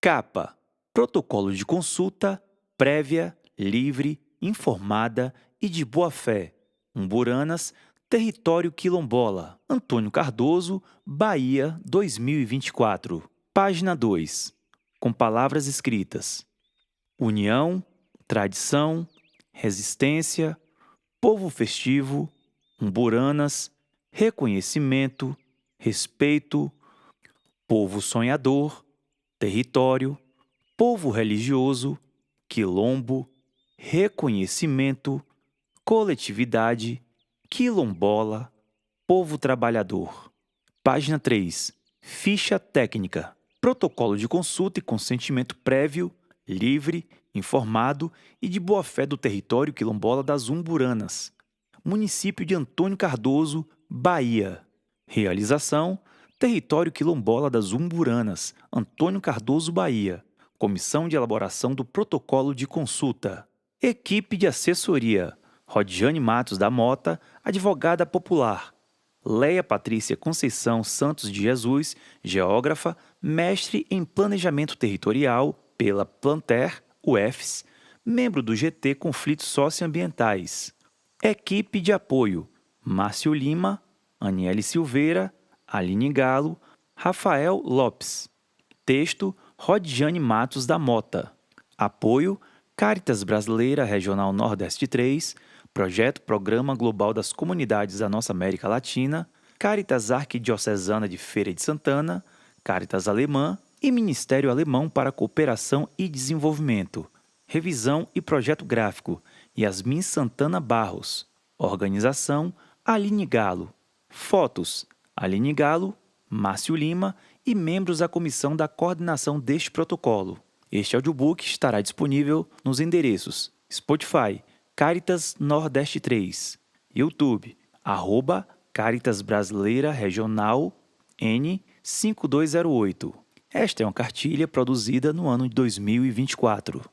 Capa: Protocolo de consulta prévia, livre, informada e de boa-fé. Umburanas, Território Quilombola. Antônio Cardoso, Bahia, 2024. Página 2. Com palavras escritas: união, tradição, resistência, povo festivo, umburanas, reconhecimento, respeito, povo sonhador, território, povo religioso, quilombo, reconhecimento, coletividade, quilombola, povo trabalhador. Página 3. Ficha técnica. Protocolo de consulta e consentimento prévio, livre, informado e de boa-fé do território quilombola das Umburanas. Município de Antônio Cardoso, Bahia. Realização: Território Quilombola das Umburanas, Antônio Cardoso, Bahia. Comissão de elaboração do protocolo de consulta. Equipe de assessoria: Rodiane Matos da Mota, advogada popular. Leia Patrícia Conceição Santos de Jesus, geógrafa, mestre em planejamento territorial pela Planter, UFS, membro do GT Conflitos Socioambientais. Equipe de apoio: Márcio Lima, Aniele Silveira, Aline Galo, Rafael Lopes. Texto: Rodiane Matos da Mota. Apoio: Caritas Brasileira Regional Nordeste 3, Projeto Programa Global das Comunidades da Nossa América Latina, Caritas Arquidiocesana de Feira de Santana, Caritas Alemã e Ministério Alemão para Cooperação e Desenvolvimento. Revisão e projeto gráfico: Yasmin Santana Barros. Organização: Aline Galo. Fotos: Aline Galo, Márcio Lima e membros da comissão da coordenação deste protocolo. Este audiobook estará disponível nos endereços Spotify, Caritas Nordeste 3, YouTube, @Caritas Brasileira Regional N5208. Esta é uma cartilha produzida no ano de 2024.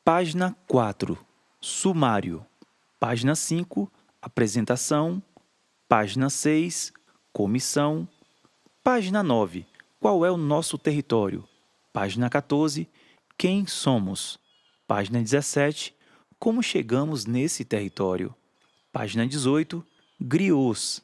Página 4. Sumário. Página 5. Apresentação. Página 6. Comissão. Página 9. Qual é o nosso território? Página 14. Quem somos? Página 17. Como chegamos nesse território? Página 18. Griots.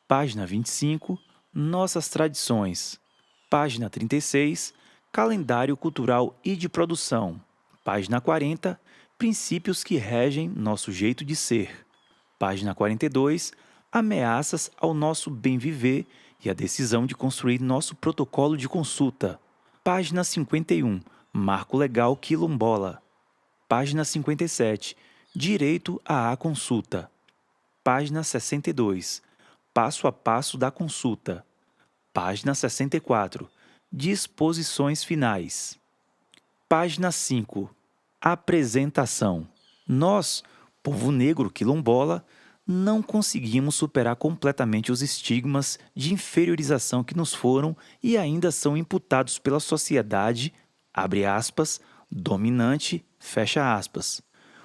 Página 25. Nossas tradições. Página 36. Calendário cultural e de produção. Página 40. Princípios que regem nosso jeito de ser. Página 42. Ameaças ao nosso bem viver e a decisão de construir nosso protocolo de consulta. Página 51. Marco Legal Quilombola. Página 57. Direito à consulta. Página 62. Passo a passo da consulta. Página 64. Disposições finais. Página 5. Apresentação. Nós, povo negro quilombola, não conseguimos superar completamente os estigmas de inferiorização que nos foram e ainda são imputados pela sociedade, abre aspas, dominante, fecha aspas.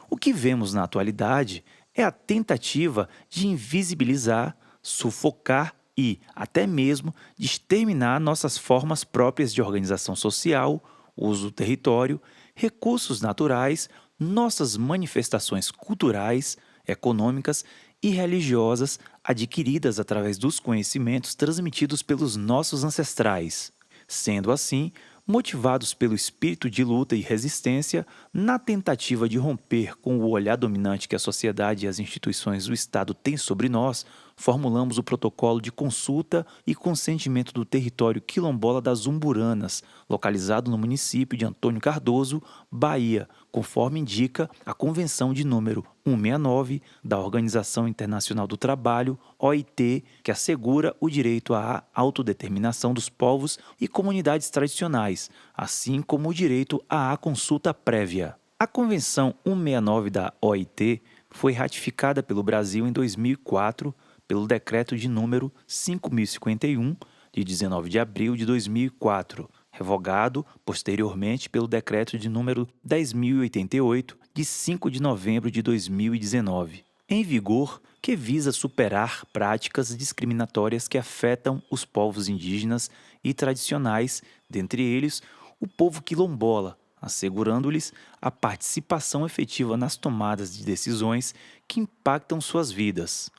O que vemos na atualidade é a tentativa de invisibilizar, sufocar e, até mesmo, de exterminar nossas formas próprias de organização social, uso do território, recursos naturais, nossas manifestações culturais, econômicas e religiosas adquiridas através dos conhecimentos transmitidos pelos nossos ancestrais. Sendo assim, motivados pelo espírito de luta e resistência, na tentativa de romper com o olhar dominante que a sociedade e as instituições do Estado têm sobre nós, formulamos o protocolo de consulta e consentimento do território quilombola das Umburanas, localizado no município de Antônio Cardoso, Bahia, conforme indica a Convenção de número 169 da Organização Internacional do Trabalho, OIT, que assegura o direito à autodeterminação dos povos e comunidades tradicionais, assim como o direito à consulta prévia. A Convenção 169 da OIT foi ratificada pelo Brasil em 2004 pelo Decreto de número 5.051, de 19 de abril de 2004, revogado posteriormente pelo Decreto de número 10.088, de 5 de novembro de 2019, em vigor, que visa superar práticas discriminatórias que afetam os povos indígenas e tradicionais, dentre eles o povo quilombola, assegurando-lhes a participação efetiva nas tomadas de decisões que impactam suas vidas.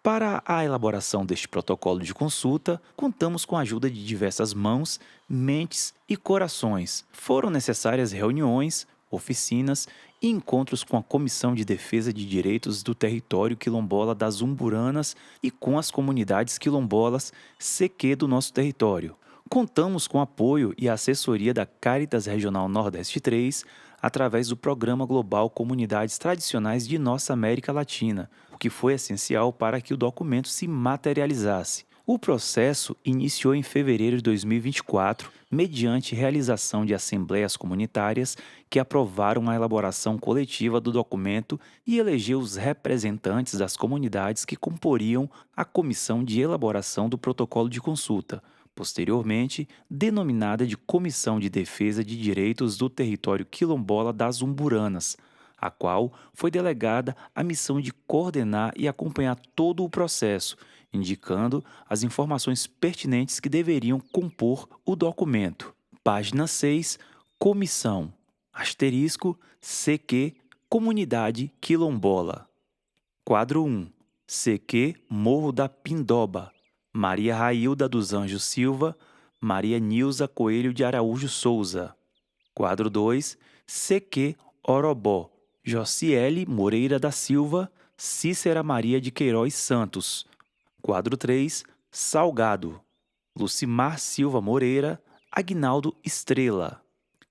Para a elaboração deste protocolo de consulta, contamos com a ajuda de diversas mãos, mentes e corações. Foram necessárias reuniões, oficinas e encontros com a Comissão de Defesa de Direitos do Território Quilombola das Umburanas e com as comunidades quilombolas CQ do nosso território. Contamos com apoio e assessoria da Cáritas Regional Nordeste 3, através do Programa Global Comunidades Tradicionais de Nossa América Latina, o que foi essencial para que o documento se materializasse. O processo iniciou em fevereiro de 2024, mediante realização de assembleias comunitárias que aprovaram a elaboração coletiva do documento e elegeu os representantes das comunidades que comporiam a comissão de elaboração do protocolo de consulta, posteriormente denominada de Comissão de Defesa de Direitos do Território Quilombola das Umburanas, a qual foi delegada a missão de coordenar e acompanhar todo o processo, indicando as informações pertinentes que deveriam compor o documento. Página 6, Comissão, asterisco, CQ, Comunidade Quilombola. Quadro 1, CQ, Morro da Pindoba, Maria Railda dos Anjos Silva, Maria Nilza Coelho de Araújo Souza. Quadro 2, CQ, Orobó, Josiele Moreira da Silva, Cícera Maria de Queiroz Santos. Quadro 3, Salgado, Lucimar Silva Moreira, Agnaldo Estrela.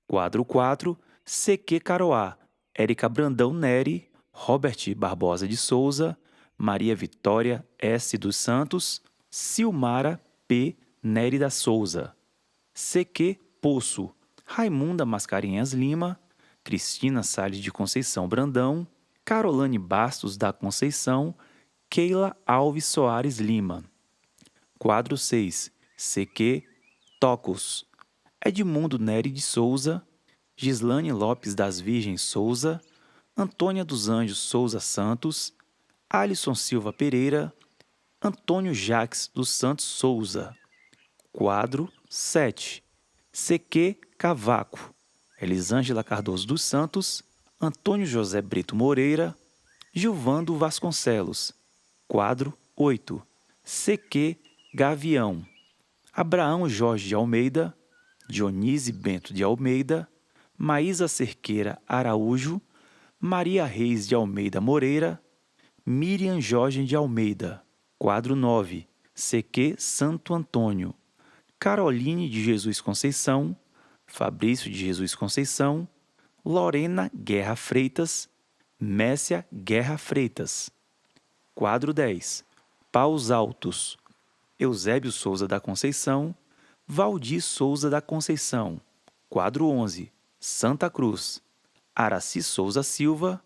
Quadro 4, CQ Caroá, Érica Brandão Neri, Robert Barbosa de Souza, Maria Vitória S. dos Santos, Silmara P. Neri da Souza. CQ Poço, Raimunda Mascarenhas Lima, Cristina Salles de Conceição Brandão, Carolane Bastos da Conceição, Keila Alves Soares Lima. Quadro 6, CQ Tocos, Edmundo Neri de Souza, Gislane Lopes das Virgens Souza, Antônia dos Anjos Souza Santos, Alisson Silva Pereira, Antônio Jacques dos Santos Souza. Quadro 7, CQ Cavaco, Elisângela Cardoso dos Santos, Antônio José Brito Moreira, Gilvando Vasconcelos. Quadro 8, CQ Gavião, Abraão Jorge de Almeida, Dionise Bento de Almeida, Maísa Cerqueira Araújo, Maria Reis de Almeida Moreira, Miriam Jorge de Almeida. Quadro 9, CQ Santo Antônio, Caroline de Jesus Conceição, Fabrício de Jesus Conceição, Lorena Guerra Freitas, Messia Guerra Freitas. Quadro 10, Paus Altos, Eusébio Souza da Conceição, Valdir Souza da Conceição. Quadro 11, Santa Cruz, Araci Souza Silva,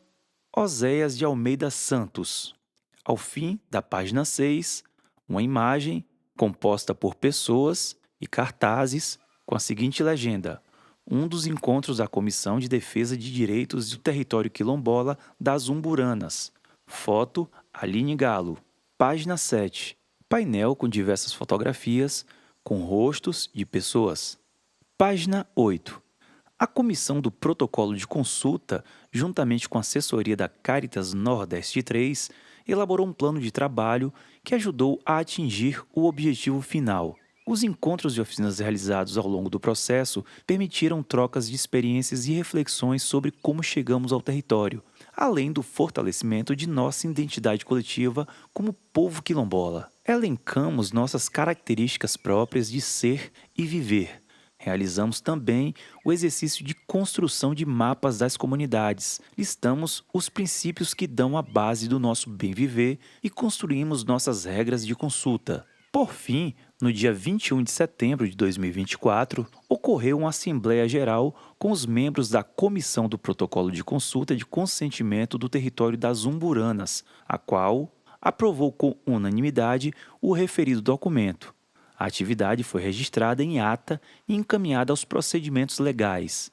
Oséias de Almeida Santos. Ao fim da página 6, uma imagem composta por pessoas e cartazes com a seguinte legenda: um dos encontros da Comissão de Defesa de Direitos do Território Quilombola das Umburanas. Foto Aline Galo. Página 7, painel com diversas fotografias com rostos de pessoas. Página 8. A comissão do protocolo de consulta, juntamente com a assessoria da Cáritas Nordeste 3, elaborou um plano de trabalho que ajudou a atingir o objetivo final. Os encontros e oficinas realizados ao longo do processo permitiram trocas de experiências e reflexões sobre como chegamos ao território, além do fortalecimento de nossa identidade coletiva como povo quilombola. Elencamos nossas características próprias de ser e viver. Realizamos também o exercício de construção de mapas das comunidades. Listamos os princípios que dão a base do nosso bem viver e construímos nossas regras de consulta. Por fim, no dia 21 de setembro de 2024, ocorreu uma Assembleia Geral com os membros da Comissão do Protocolo de Consulta de Consentimento do Território das Umburanas, a qual aprovou com unanimidade o referido documento. A atividade foi registrada em ata e encaminhada aos procedimentos legais.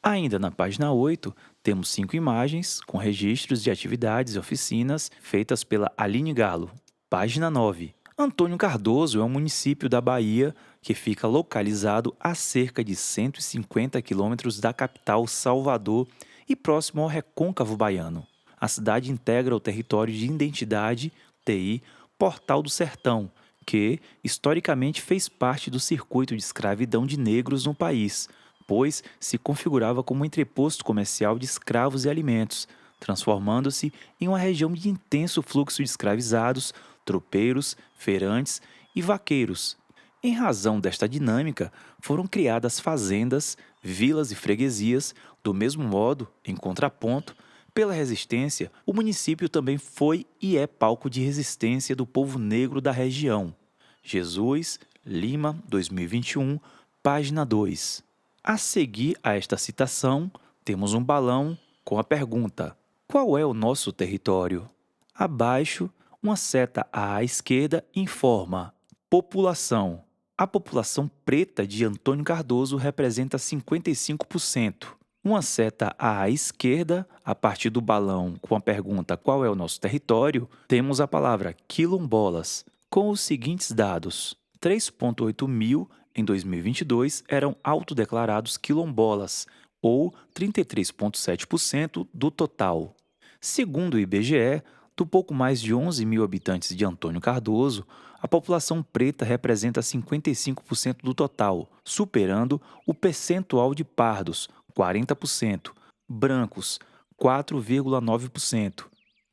Ainda na página 8, temos 5 imagens com registros de atividades e oficinas feitas pela Aline Galo. Página 9. Antônio Cardoso é um município da Bahia que fica localizado a cerca de 150 quilômetros da capital Salvador e próximo ao Recôncavo Baiano. A cidade integra o território de identidade, TI, Portal do Sertão, que, historicamente, fez parte do circuito de escravidão de negros no país, pois se configurava como um entreposto comercial de escravos e alimentos, transformando-se em uma região de intenso fluxo de escravizados, tropeiros, feirantes e vaqueiros. Em razão desta dinâmica, foram criadas fazendas, vilas e freguesias. Do mesmo modo, em contraponto, pela resistência, o município também foi e é palco de resistência do povo negro da região. Jesus, Lima, 2021, página 2. A seguir a esta citação, temos um balão com a pergunta: qual é o nosso território? Abaixo, uma seta à esquerda informa: população. A população preta de Antônio Cardoso representa 55%. Uma seta à esquerda, a partir do balão com a pergunta qual é o nosso território, temos a palavra quilombolas, com os seguintes dados: 3,8 mil em 2022 eram autodeclarados quilombolas, ou 33,7% do total. Segundo o IBGE, do pouco mais de 11 mil habitantes de Antônio Cardoso, a população preta representa 55% do total, superando o percentual de pardos, 40%, brancos, 4,9%,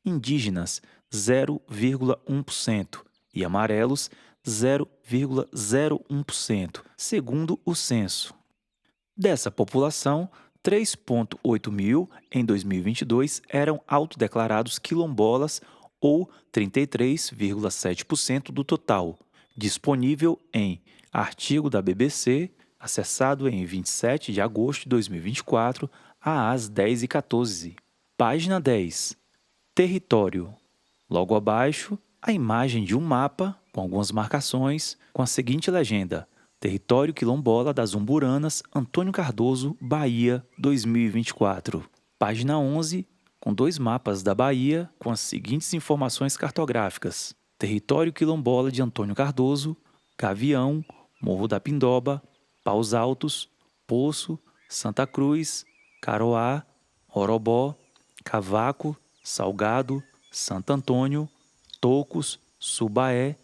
indígenas, 0,1% e amarelos, 0,01%, segundo o censo. Dessa população, 3,8 mil em 2022 eram autodeclarados quilombolas, ou 33,7% do total, disponível em artigo da BBC, acessado em 27 de agosto de 2024, às 10h14. Página 10. Território. Logo abaixo, a imagem de um mapa, com algumas marcações, com a seguinte legenda: Território Quilombola das Umburanas, Antônio Cardoso, Bahia, 2024. Página 11, com 2 mapas da Bahia, com as seguintes informações cartográficas: Território Quilombola de Antônio Cardoso, Gavião, Morro da Pindoba, Paus Altos, Poço, Santa Cruz, Caroá, Orobó, Cavaco, Salgado, Santo Antônio, Tocos, Subaé,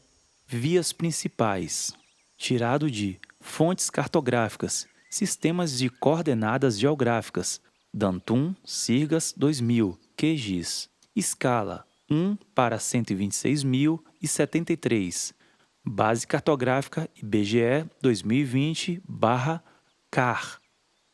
vias principais. Tirado de Fontes Cartográficas, Sistemas de Coordenadas Geográficas, Dantum, Sirgas, 2000, QGIS. Escala 1:126.073. Base Cartográfica IBGE 2020/CAR.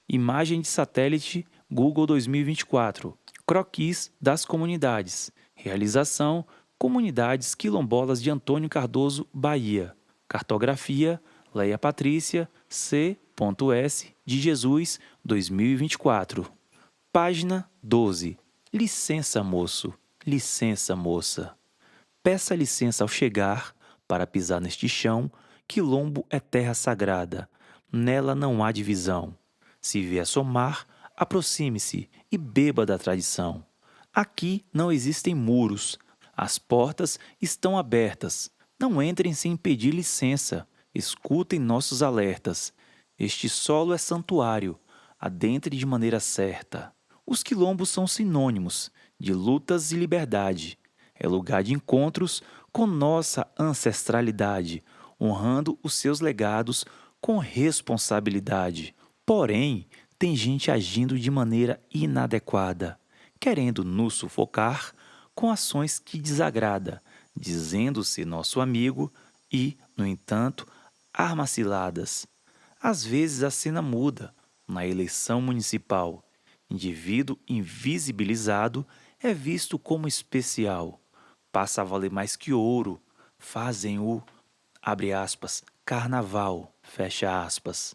Imagem de satélite Google 2024. Croquis das comunidades. Realização: Comunidades Quilombolas de Antônio Cardoso, Bahia. Cartografia: Leia Patrícia, C.S. de Jesus, 2024. Página 12. Licença, moço. Licença, moça. Peça licença ao chegar para pisar neste chão. Quilombo é terra sagrada. Nela não há divisão. Se vier somar, aproxime-se e beba da tradição. Aqui não existem muros. As portas estão abertas. Não entrem sem pedir licença. Escutem nossos alertas. Este solo é santuário. Adentre de maneira certa. Os quilombos são sinônimos de lutas e liberdade. É lugar de encontros com nossa ancestralidade, honrando os seus legados com responsabilidade. Porém, tem gente agindo de maneira inadequada, querendo nos sufocar com ações que desagrada, dizendo-se nosso amigo e, no entanto, armas ciladas. Às vezes a cena muda. Na eleição municipal, indivíduo invisibilizado é visto como especial. Passa a valer mais que ouro. Fazem o, abre aspas, carnaval, fecha aspas.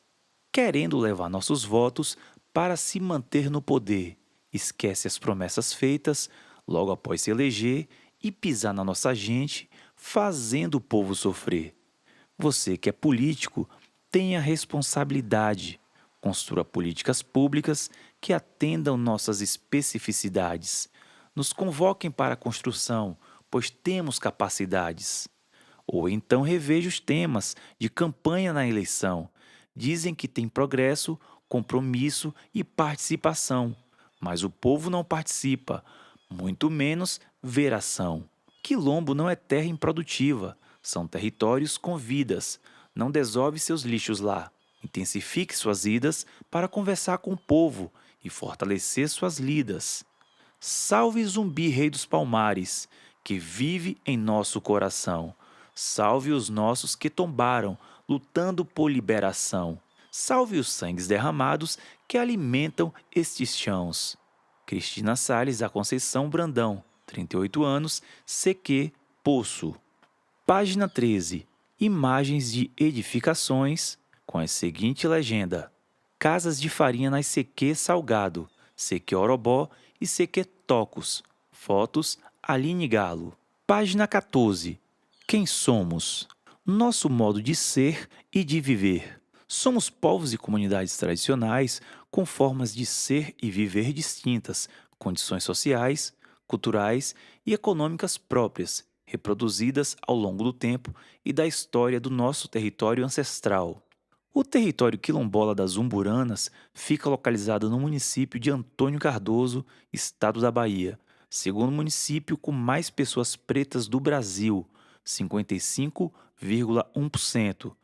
Querendo levar nossos votos para se manter no poder. Esquece as promessas feitas logo após se eleger e pisar na nossa gente, fazendo o povo sofrer. Você que é político, tenha responsabilidade. Construa políticas públicas que atendam nossas especificidades. Nos convoquem para a construção, pois temos capacidades. Ou então reveja os temas de campanha na eleição. Dizem que tem progresso, compromisso e participação, mas o povo não participa, muito menos ver ação. Quilombo não é terra improdutiva, são territórios com vidas. Não desove seus lixos lá. Intensifique suas idas para conversar com o povo e fortalecer suas lidas. Salve Zumbi, rei dos Palmares, que vive em nosso coração. Salve os nossos que tombaram, lutando por liberação. Salve os sangues derramados que alimentam estes chãos. Cristina Salles da Conceição Brandão, 38 anos, CQ, Poço. Página 13. Imagens de edificações com a seguinte legenda: Casas de farinha nas CQ Salgado, CQ Orobó e CQ Tocos. Fotos Aline Galo. Página 14. Quem somos? Nosso modo de ser e de viver. Somos povos e comunidades tradicionais com formas de ser e viver distintas, condições sociais, culturais e econômicas próprias, reproduzidas ao longo do tempo e da história do nosso território ancestral. O território quilombola das Umburanas fica localizado no município de Antônio Cardoso, estado da Bahia, segundo município com mais pessoas pretas do Brasil, 55,1%.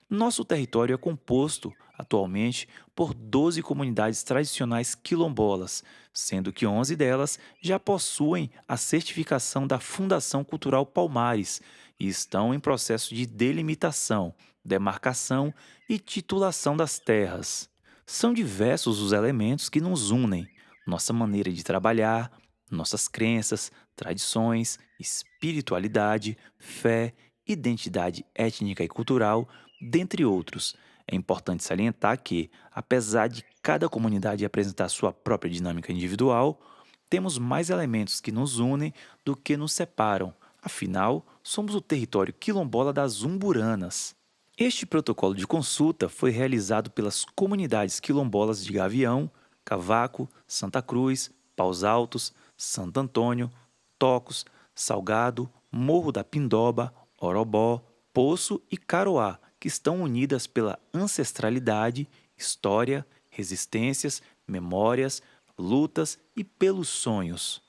Nosso território é composto, atualmente, por 12 comunidades tradicionais quilombolas, sendo que 11 delas já possuem a certificação da Fundação Cultural Palmares e estão em processo de delimitação, demarcação e titulação das terras. São diversos os elementos que nos unem: nossa maneira de trabalhar, nossas crenças, tradições, espiritualidade, fé, identidade étnica e cultural, dentre outros. É importante salientar que, apesar de cada comunidade apresentar sua própria dinâmica individual, temos mais elementos que nos unem do que nos separam. Afinal, somos o território quilombola das Umburanas. Este protocolo de consulta foi realizado pelas comunidades quilombolas de Gavião, Cavaco, Santa Cruz, Paus Altos, Santo Antônio, Tocos, Salgado, Morro da Pindoba, Orobó, Poço e Caroá, que estão unidas pela ancestralidade, história, resistências, memórias, lutas e pelos sonhos.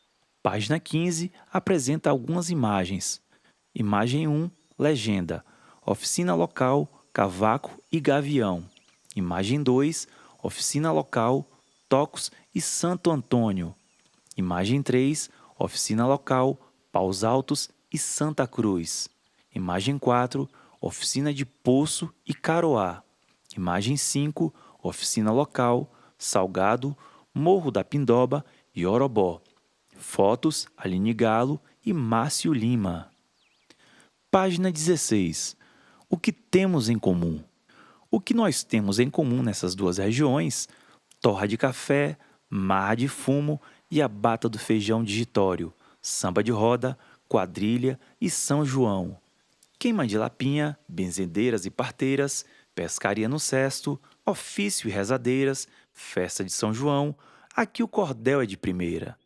Página 15 apresenta algumas imagens. Imagem 1, legenda: Oficina local, Cavaco e Gavião. Imagem 2, Oficina local, Tocos e Santo Antônio. Imagem 3, Oficina local, Paus Altos e Santa Cruz. Imagem 4, Oficina de Poço e Caroá. Imagem 5, Oficina local, Salgado, Morro da Pindoba e Orobó. Fotos Aline Galo e Márcio Lima. Página 16. O que temos em comum? O que nós temos em comum nessas duas regiões? Torra de café, mar de fumo e a bata do feijão digitório, samba de roda, quadrilha e São João. Queima de lapinha, benzedeiras e parteiras, pescaria no cesto, ofício e rezadeiras, festa de São João, aqui o cordel é de primeira.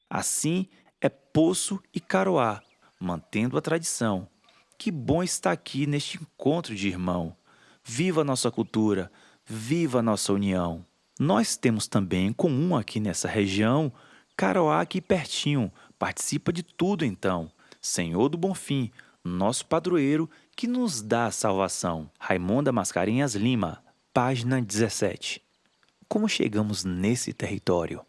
Assim é Poço e Caroá, mantendo a tradição. Que bom estar aqui neste encontro de irmão. Viva a nossa cultura, viva a nossa união. Nós temos também em comum aqui nessa região, Caroá aqui pertinho, participa de tudo então. Senhor do Bonfim, nosso padroeiro que nos dá a salvação. Raimonda Mascarenhas Lima, página 17. Como chegamos nesse território?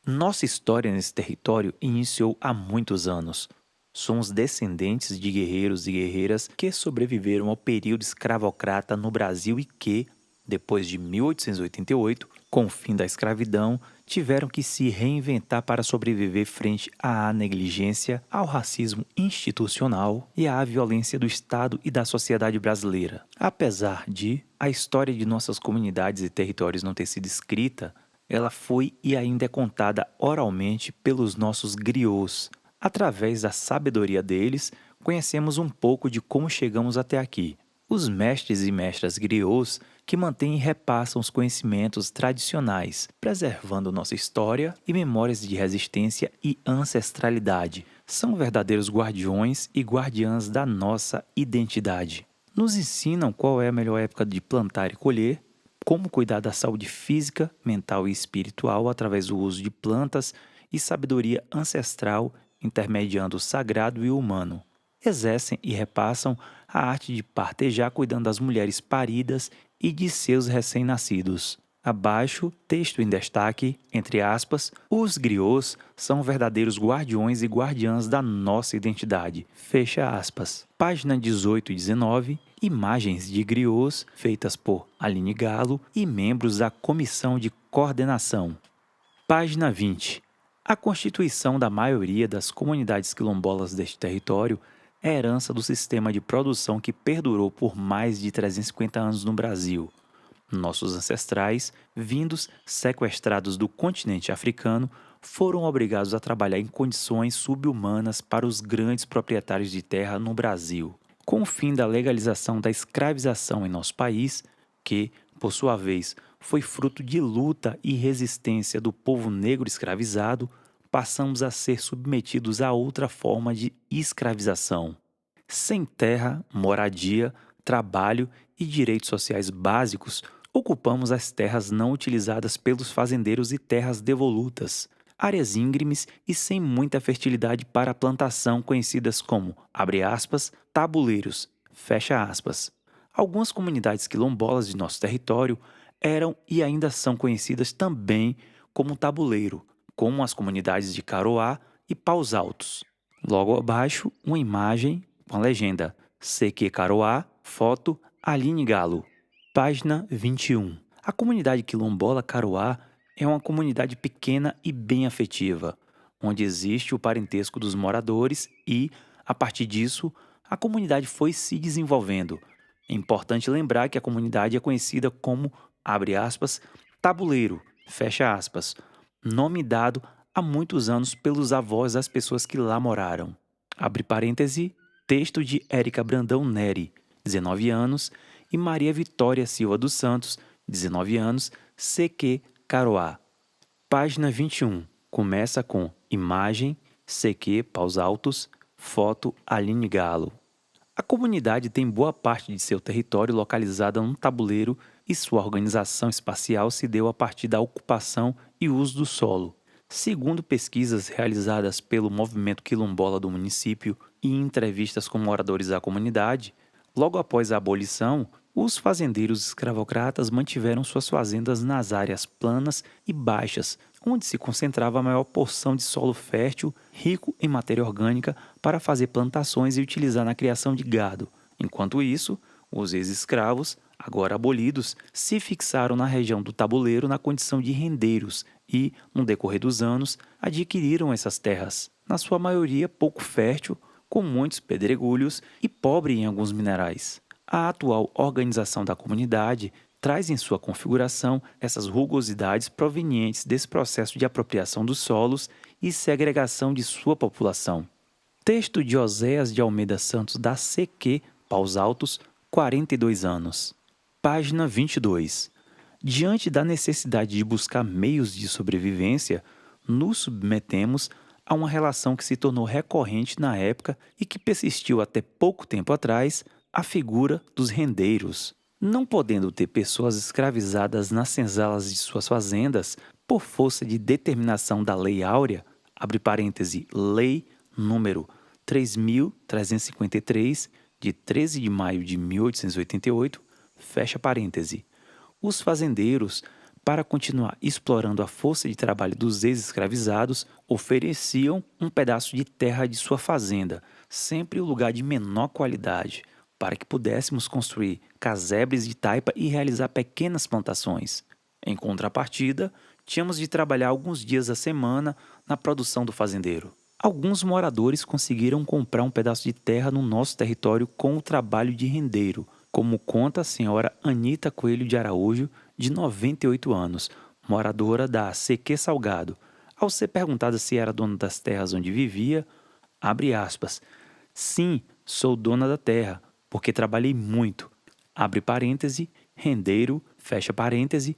Nossa história nesse território iniciou há muitos anos. Somos descendentes de guerreiros e guerreiras que sobreviveram ao período escravocrata no Brasil e que, depois de 1888, com o fim da escravidão, tiveram que se reinventar para sobreviver frente à negligência, ao racismo institucional e à violência do Estado e da sociedade brasileira. Apesar de a história de nossas comunidades e territórios não ter sido escrita, ela foi e ainda é contada oralmente pelos nossos griots. Através da sabedoria deles, conhecemos um pouco de como chegamos até aqui. Os mestres e mestras griots que mantêm e repassam os conhecimentos tradicionais, preservando nossa história e memórias de resistência e ancestralidade, são verdadeiros guardiões e guardiãs da nossa identidade. Nos ensinam qual é a melhor época de plantar e colher, como cuidar da saúde física, mental e espiritual através do uso de plantas e sabedoria ancestral, intermediando o sagrado e o humano. Exercem e repassam a arte de partejar cuidando das mulheres paridas e de seus recém-nascidos. Abaixo, texto em destaque, entre aspas, os griots são verdadeiros guardiões e guardiãs da nossa identidade. Fecha aspas. Página 18 e 19, imagens de griots feitas por Aline Galo e membros da Comissão de Coordenação. Página 20. A constituição da maioria das comunidades quilombolas deste território é herança do sistema de produção que perdurou por mais de 350 anos no Brasil. Nossos ancestrais, vindos sequestrados do continente africano, foram obrigados a trabalhar em condições subhumanas para os grandes proprietários de terra no Brasil. Com o fim da legalização da escravização em nosso país, que, por sua vez, foi fruto de luta e resistência do povo negro escravizado, passamos a ser submetidos a outra forma de escravização. Sem terra, moradia, trabalho e direitos sociais básicos, ocupamos as terras não utilizadas pelos fazendeiros e terras devolutas, áreas íngremes e sem muita fertilidade para a plantação conhecidas como, abre aspas, tabuleiros, fecha aspas. Algumas comunidades quilombolas de nosso território eram e ainda são conhecidas também como tabuleiro, como as comunidades de Caroá e Paus Altos. Logo abaixo, uma imagem com a legenda CQ Caroá, foto Aline Galo. Página 21. A comunidade quilombola Caroá é uma comunidade pequena e bem afetiva, onde existe o parentesco dos moradores e, a partir disso, a comunidade foi se desenvolvendo. É importante lembrar que a comunidade é conhecida como, abre aspas, tabuleiro, fecha aspas, nome dado há muitos anos pelos avós das pessoas que lá moraram. Abre parêntese, texto de Érica Brandão Neri, 19 anos, e Maria Vitória Silva dos Santos, 19 anos, CQ Caroá. Página 21. Começa com imagem, CQ Paus Altos, foto Aline Galo. A comunidade tem boa parte de seu território localizada num tabuleiro e sua organização espacial se deu a partir da ocupação e uso do solo. Segundo pesquisas realizadas pelo movimento quilombola do município e entrevistas com moradores da comunidade, logo após a abolição, os fazendeiros escravocratas mantiveram suas fazendas nas áreas planas e baixas, onde se concentrava a maior porção de solo fértil, rico em matéria orgânica, para fazer plantações e utilizar na criação de gado. Enquanto isso, os ex-escravos, agora abolidos, se fixaram na região do tabuleiro na condição de rendeiros e, no decorrer dos anos, adquiriram essas terras, na sua maioria pouco fértil, com muitos pedregulhos e pobre em alguns minerais. A atual organização da comunidade traz em sua configuração essas rugosidades provenientes desse processo de apropriação dos solos e segregação de sua população. Texto de Oséias de Almeida Santos da CQ, Paus Altos, 42 anos. Página 22. Diante da necessidade de buscar meios de sobrevivência, nos submetemos a uma relação que se tornou recorrente na época e que persistiu até pouco tempo atrás, a figura dos rendeiros. Não podendo ter pessoas escravizadas nas senzalas de suas fazendas por força de determinação da Lei Áurea, abre parêntese, Lei número 3.353, de 13 de maio de 1888, fecha parêntese. Os fazendeiros, para continuar explorando a força de trabalho dos ex-escravizados, ofereciam um pedaço de terra de sua fazenda, sempre o lugar de menor qualidade, para que pudéssemos construir casebres de taipa e realizar pequenas plantações. Em contrapartida, tínhamos de trabalhar alguns dias da semana na produção do fazendeiro. Alguns moradores conseguiram comprar um pedaço de terra no nosso território com o trabalho de rendeiro, como conta a senhora Anita Coelho de Araújo, de 98 anos, moradora da CQ Salgado. Ao ser perguntada se era dona das terras onde vivia, abre aspas, sim, sou dona da terra, porque trabalhei muito, abre parêntese, rendeiro, fecha parêntese,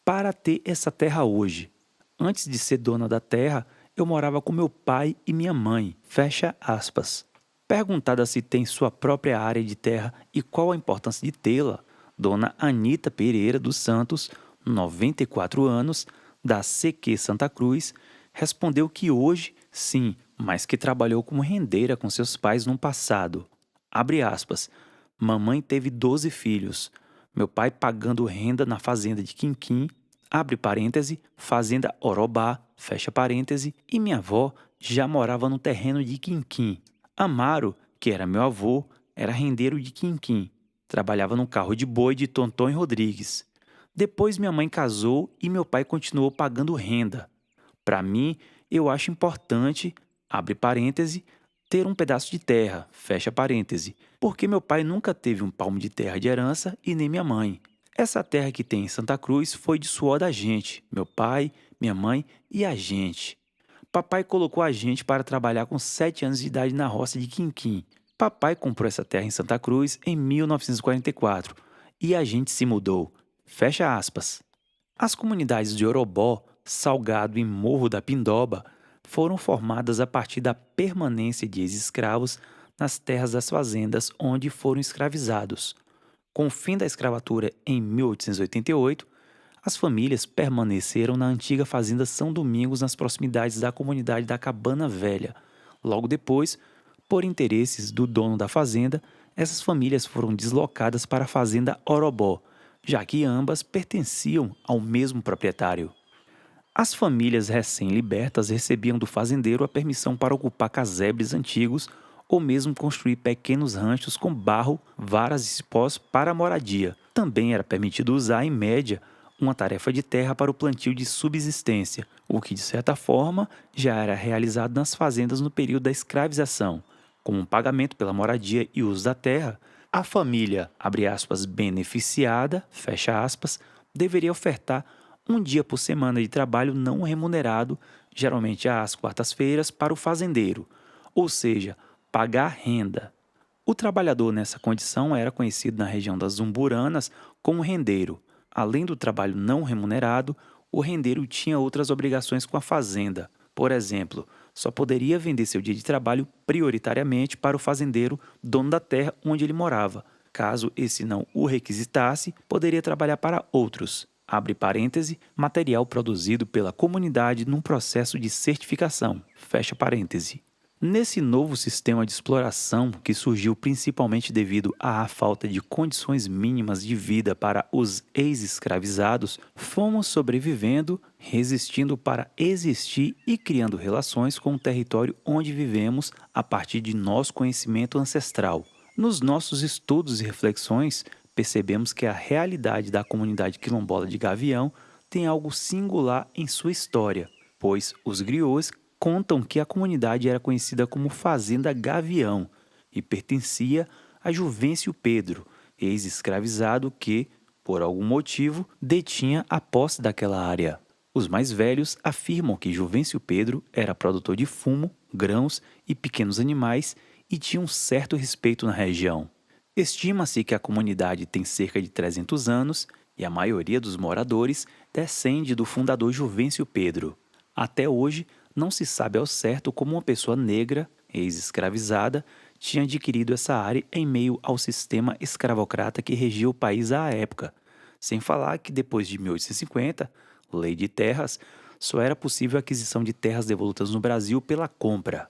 para ter essa terra hoje. Antes de ser dona da terra, eu morava com meu pai e minha mãe, fecha aspas. Perguntada se tem sua própria área de terra e qual a importância de tê-la, Dona Anita Pereira dos Santos, 94 anos, da CQ Santa Cruz, respondeu que hoje, sim, mas que trabalhou como rendeira com seus pais no passado. Abre aspas. Mamãe teve 12 filhos. Meu pai pagando renda na fazenda de Quinquim, abre parêntese, fazenda Orobá, fecha parêntese, e minha avó já morava no terreno de Quinquim. Amaro, que era meu avô, era rendeiro de Quinquim. Trabalhava no carro de boi de Tonton e Rodrigues. Depois minha mãe casou e meu pai continuou pagando renda. Para mim, eu acho importante, abre parêntese, ter um pedaço de terra, fecha parêntese, porque meu pai nunca teve um palmo de terra de herança e nem minha mãe. Essa terra que tem em Santa Cruz foi de suor da gente, meu pai, minha mãe e a gente. Papai colocou a gente para trabalhar com 7 anos de idade na roça de Quinquim. Papai comprou essa terra em Santa Cruz em 1944 e a gente se mudou. Fecha aspas. As comunidades de Orobó, Salgado e Morro da Pindoba foram formadas a partir da permanência de ex-escravos nas terras das fazendas onde foram escravizados. Com o fim da escravatura em 1888, as famílias permaneceram na antiga fazenda São Domingos nas proximidades da comunidade da Cabana Velha. Logo depois, por interesses do dono da fazenda, essas famílias foram deslocadas para a fazenda Orobó, já que ambas pertenciam ao mesmo proprietário. As famílias recém-libertas recebiam do fazendeiro a permissão para ocupar casebres antigos ou mesmo construir pequenos ranchos com barro, varas e cipós para a moradia. Também era permitido usar, em média, uma tarefa de terra para o plantio de subsistência, o que, de certa forma, já era realizado nas fazendas no período da escravização. Como um pagamento pela moradia e uso da terra, a família, abre aspas, beneficiada, fecha aspas, deveria ofertar um dia por semana de trabalho não remunerado, geralmente às quartas-feiras, para o fazendeiro, ou seja, pagar renda. O trabalhador nessa condição era conhecido na região das Umburanas como rendeiro. Além do trabalho não remunerado, o rendeiro tinha outras obrigações com a fazenda. Por exemplo, só poderia vender seu dia de trabalho prioritariamente para o fazendeiro, dono da terra onde ele morava. Caso esse não o requisitasse, poderia trabalhar para outros. Abre parêntese, material produzido pela comunidade num processo de certificação. Fecha parêntese. Nesse novo sistema de exploração, que surgiu principalmente devido à falta de condições mínimas de vida para os ex-escravizados, fomos sobrevivendo, resistindo para existir e criando relações com o território onde vivemos a partir de nosso conhecimento ancestral. Nos nossos estudos e reflexões, percebemos que a realidade da comunidade quilombola de Gavião tem algo singular em sua história, pois os griots contam que a comunidade era conhecida como Fazenda Gavião e pertencia a Juvencio Pedro, ex-escravizado que, por algum motivo, detinha a posse daquela área. Os mais velhos afirmam que Juvencio Pedro era produtor de fumo, grãos e pequenos animais e tinha um certo respeito na região. Estima-se que a comunidade tem cerca de 300 anos e a maioria dos moradores descende do fundador Juvencio Pedro. Até hoje, não se sabe ao certo como uma pessoa negra, ex-escravizada, tinha adquirido essa área em meio ao sistema escravocrata que regia o país à época. Sem falar que depois de 1850, lei de terras, só era possível a aquisição de terras devolutas no Brasil pela compra.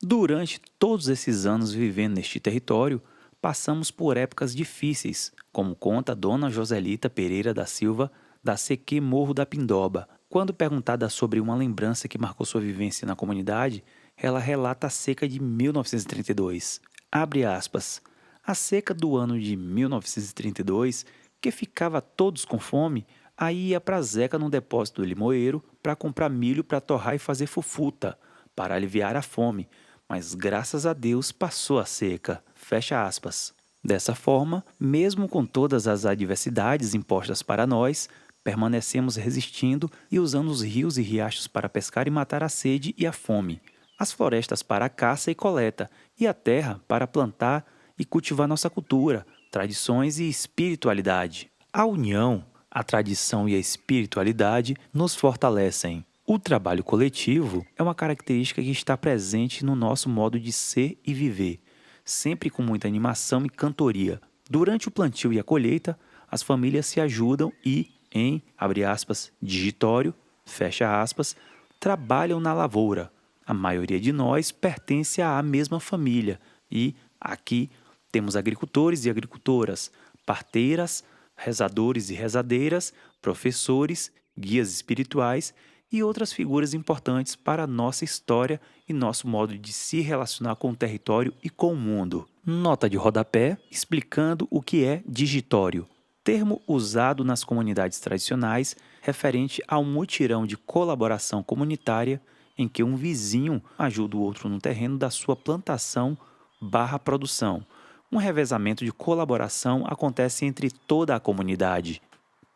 Durante todos esses anos vivendo neste território, passamos por épocas difíceis, como conta a Dona Joselita Pereira da Silva, da CQ Morro da Pindoba. Quando perguntada sobre uma lembrança que marcou sua vivência na comunidade, ela relata a seca de 1932. Abre aspas. A seca do ano de 1932, que ficava todos com fome, aí ia pra Zeca no depósito do Limoeiro para comprar milho para torrar e fazer fufuta, para aliviar a fome, mas graças a Deus passou a seca. Fecha aspas. Dessa forma, mesmo com todas as adversidades impostas para nós, permanecemos resistindo e usando os rios e riachos para pescar e matar a sede e a fome, as florestas para a caça e coleta, e a terra para plantar e cultivar nossa cultura, tradições e espiritualidade. A união, a tradição e a espiritualidade nos fortalecem. O trabalho coletivo é uma característica que está presente no nosso modo de ser e viver, sempre com muita animação e cantoria. Durante o plantio e a colheita, as famílias se ajudam e, em, abre aspas, digitório, fecha aspas, trabalham na lavoura. A maioria de nós pertence à mesma família e, aqui, temos agricultores e agricultoras, parteiras, rezadores e rezadeiras, professores, guias espirituais e outras figuras importantes para a nossa história e nosso modo de se relacionar com o território e com o mundo. Nota de rodapé explicando o que é digitório. Termo usado nas comunidades tradicionais referente a um mutirão de colaboração comunitária em que um vizinho ajuda o outro no terreno da sua plantação/produção. Um revezamento de colaboração acontece entre toda a comunidade.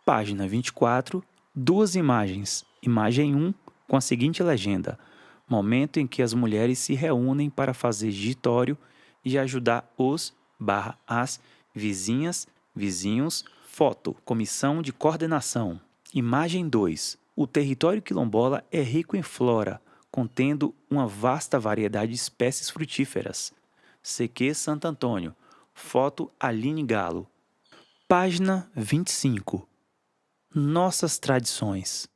Página 24, duas imagens. Imagem 1, com a seguinte legenda: momento em que as mulheres se reúnem para fazer digitório e ajudar os/as vizinhas, vizinhos. Foto, comissão de coordenação. Imagem 2. O território quilombola é rico em flora, contendo uma vasta variedade de espécies frutíferas. CQ Santo Antônio. Foto Aline Galo. Página 25. Nossas tradições.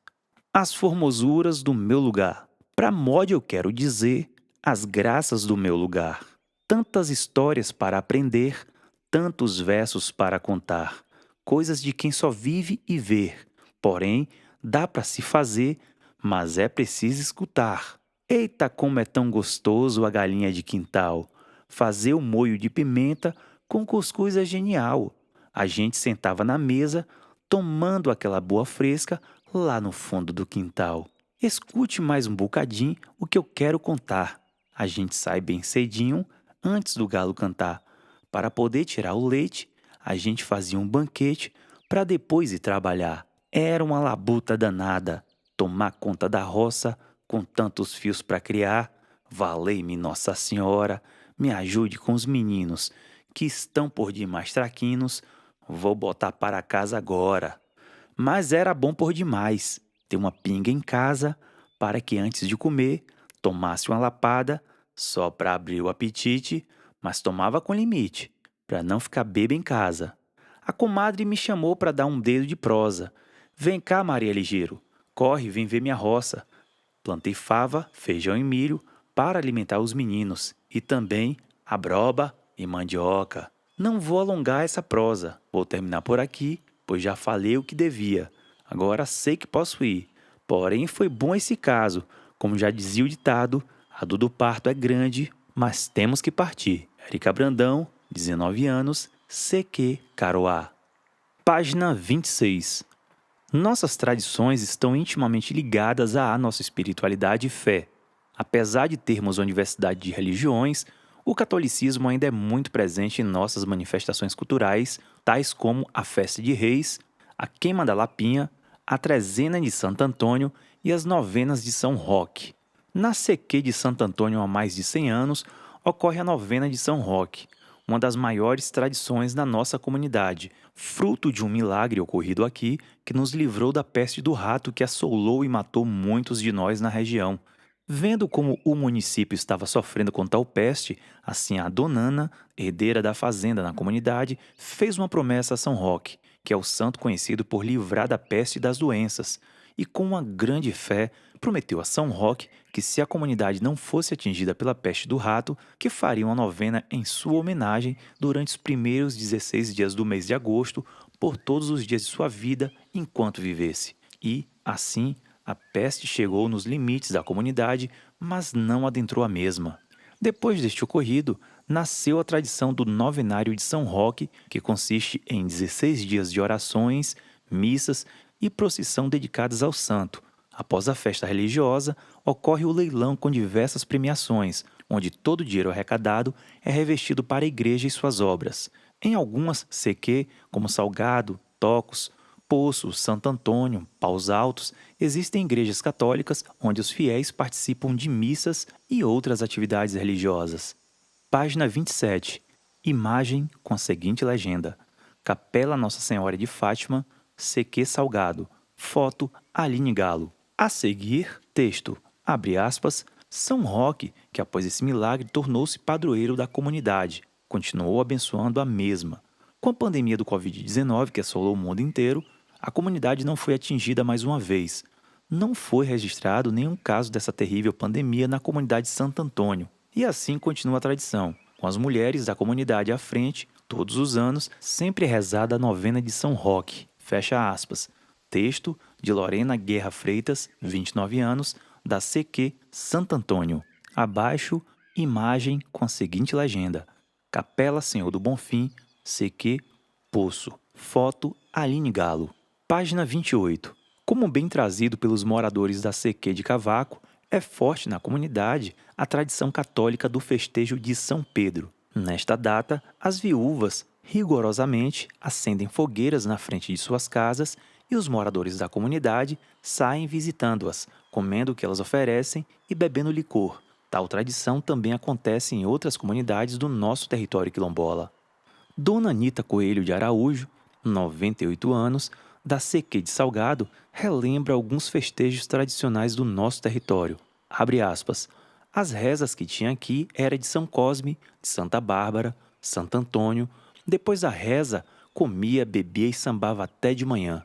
As formosuras do meu lugar. Pra mod eu quero dizer as graças do meu lugar. Tantas histórias para aprender, tantos versos para contar. Coisas de quem só vive e ver. Porém, dá para se fazer, mas é preciso escutar. Eita, como é tão gostoso a galinha de quintal. Fazer o molho de pimenta com cuscuz é genial. A gente sentava na mesa, tomando aquela boa fresca lá no fundo do quintal. Escute mais um bocadinho o que eu quero contar. A gente sai bem cedinho, antes do galo cantar. Para poder tirar o leite, a gente fazia um banquete para depois ir trabalhar. Era uma labuta danada, tomar conta da roça com tantos fios para criar. Valei-me Nossa Senhora, me ajude com os meninos que estão por demais traquinos. Vou botar para casa agora. Mas era bom por demais ter uma pinga em casa para que antes de comer tomasse uma lapada só para abrir o apetite, mas tomava com limite, para não ficar bêbado em casa. A comadre me chamou para dar um dedo de prosa. Vem cá, Maria Ligeiro, corre, vem ver minha roça. Plantei fava, feijão e milho para alimentar os meninos e também abroba e mandioca. Não vou alongar essa prosa, vou terminar por aqui, pois já falei o que devia. Agora sei que posso ir. Porém, foi bom esse caso. Como já dizia o ditado, a dor do parto é grande, mas temos que partir. Érica Brandão, 19 anos, CQ Caroá. Página 26. Nossas tradições estão intimamente ligadas à nossa espiritualidade e fé. Apesar de termos uma diversidade de religiões, o catolicismo ainda é muito presente em nossas manifestações culturais, tais como a Festa de Reis, a Queima da Lapinha, a Trezena de Santo Antônio e as Novenas de São Roque. Na CQ de Santo Antônio há mais de 100 anos, ocorre a Novena de São Roque, uma das maiores tradições da nossa comunidade, fruto de um milagre ocorrido aqui que nos livrou da peste do rato que assolou e matou muitos de nós na região. Vendo como o município estava sofrendo com tal peste, assim a Donana, herdeira da fazenda na comunidade, fez uma promessa a São Roque, que é o santo conhecido por livrar da peste e das doenças, e com uma grande fé prometeu a São Roque que se a comunidade não fosse atingida pela peste do rato, que faria uma novena em sua homenagem durante os primeiros 16 dias do mês de agosto, por todos os dias de sua vida enquanto vivesse. E, assim, a peste chegou nos limites da comunidade, mas não adentrou a mesma. Depois deste ocorrido, nasceu a tradição do Novenário de São Roque, que consiste em 16 dias de orações, missas e procissão dedicadas ao santo. Após a festa religiosa, ocorre o leilão com diversas premiações, onde todo o dinheiro arrecadado é revestido para a igreja e suas obras. Em algumas CQ, como Salgado, Tocos, Poço, Santo Antônio, Paus Altos, existem igrejas católicas onde os fiéis participam de missas e outras atividades religiosas. Página 27. Imagem com a seguinte legenda: Capela Nossa Senhora de Fátima, CQ Salgado. Foto Aline Galo. A seguir, Texto, abre aspas, São Roque, que após esse milagre tornou-se padroeiro da comunidade, continuou abençoando a mesma. Com a pandemia do Covid-19 que assolou o mundo inteiro, a comunidade não foi atingida mais uma vez. Não foi registrado nenhum caso dessa terrível pandemia na comunidade de Santo Antônio. E assim continua a tradição, com as mulheres da comunidade à frente, todos os anos, sempre rezada a novena de São Roque. Fecha aspas. Texto de Lorena Guerra Freitas, 29 anos, da CQ Santo Antônio. Abaixo, imagem com a seguinte legenda: Capela Senhor do Bonfim, CQ Poço. Foto Aline Galo. Página 28. Como bem trazido pelos moradores da CQ de Cavaco, é forte na comunidade a tradição católica do festejo de São Pedro. Nesta data, as viúvas, rigorosamente, acendem fogueiras na frente de suas casas e os moradores da comunidade saem visitando-as, comendo o que elas oferecem e bebendo licor. Tal tradição também acontece em outras comunidades do nosso território quilombola. Dona Anita Coelho de Araújo, 98 anos, da CQ de Salgado, relembra alguns festejos tradicionais do nosso território. Abre aspas. As rezas que tinha aqui era de São Cosme, de Santa Bárbara, Santo Antônio. Depois da reza, comia, bebia e sambava até de manhã.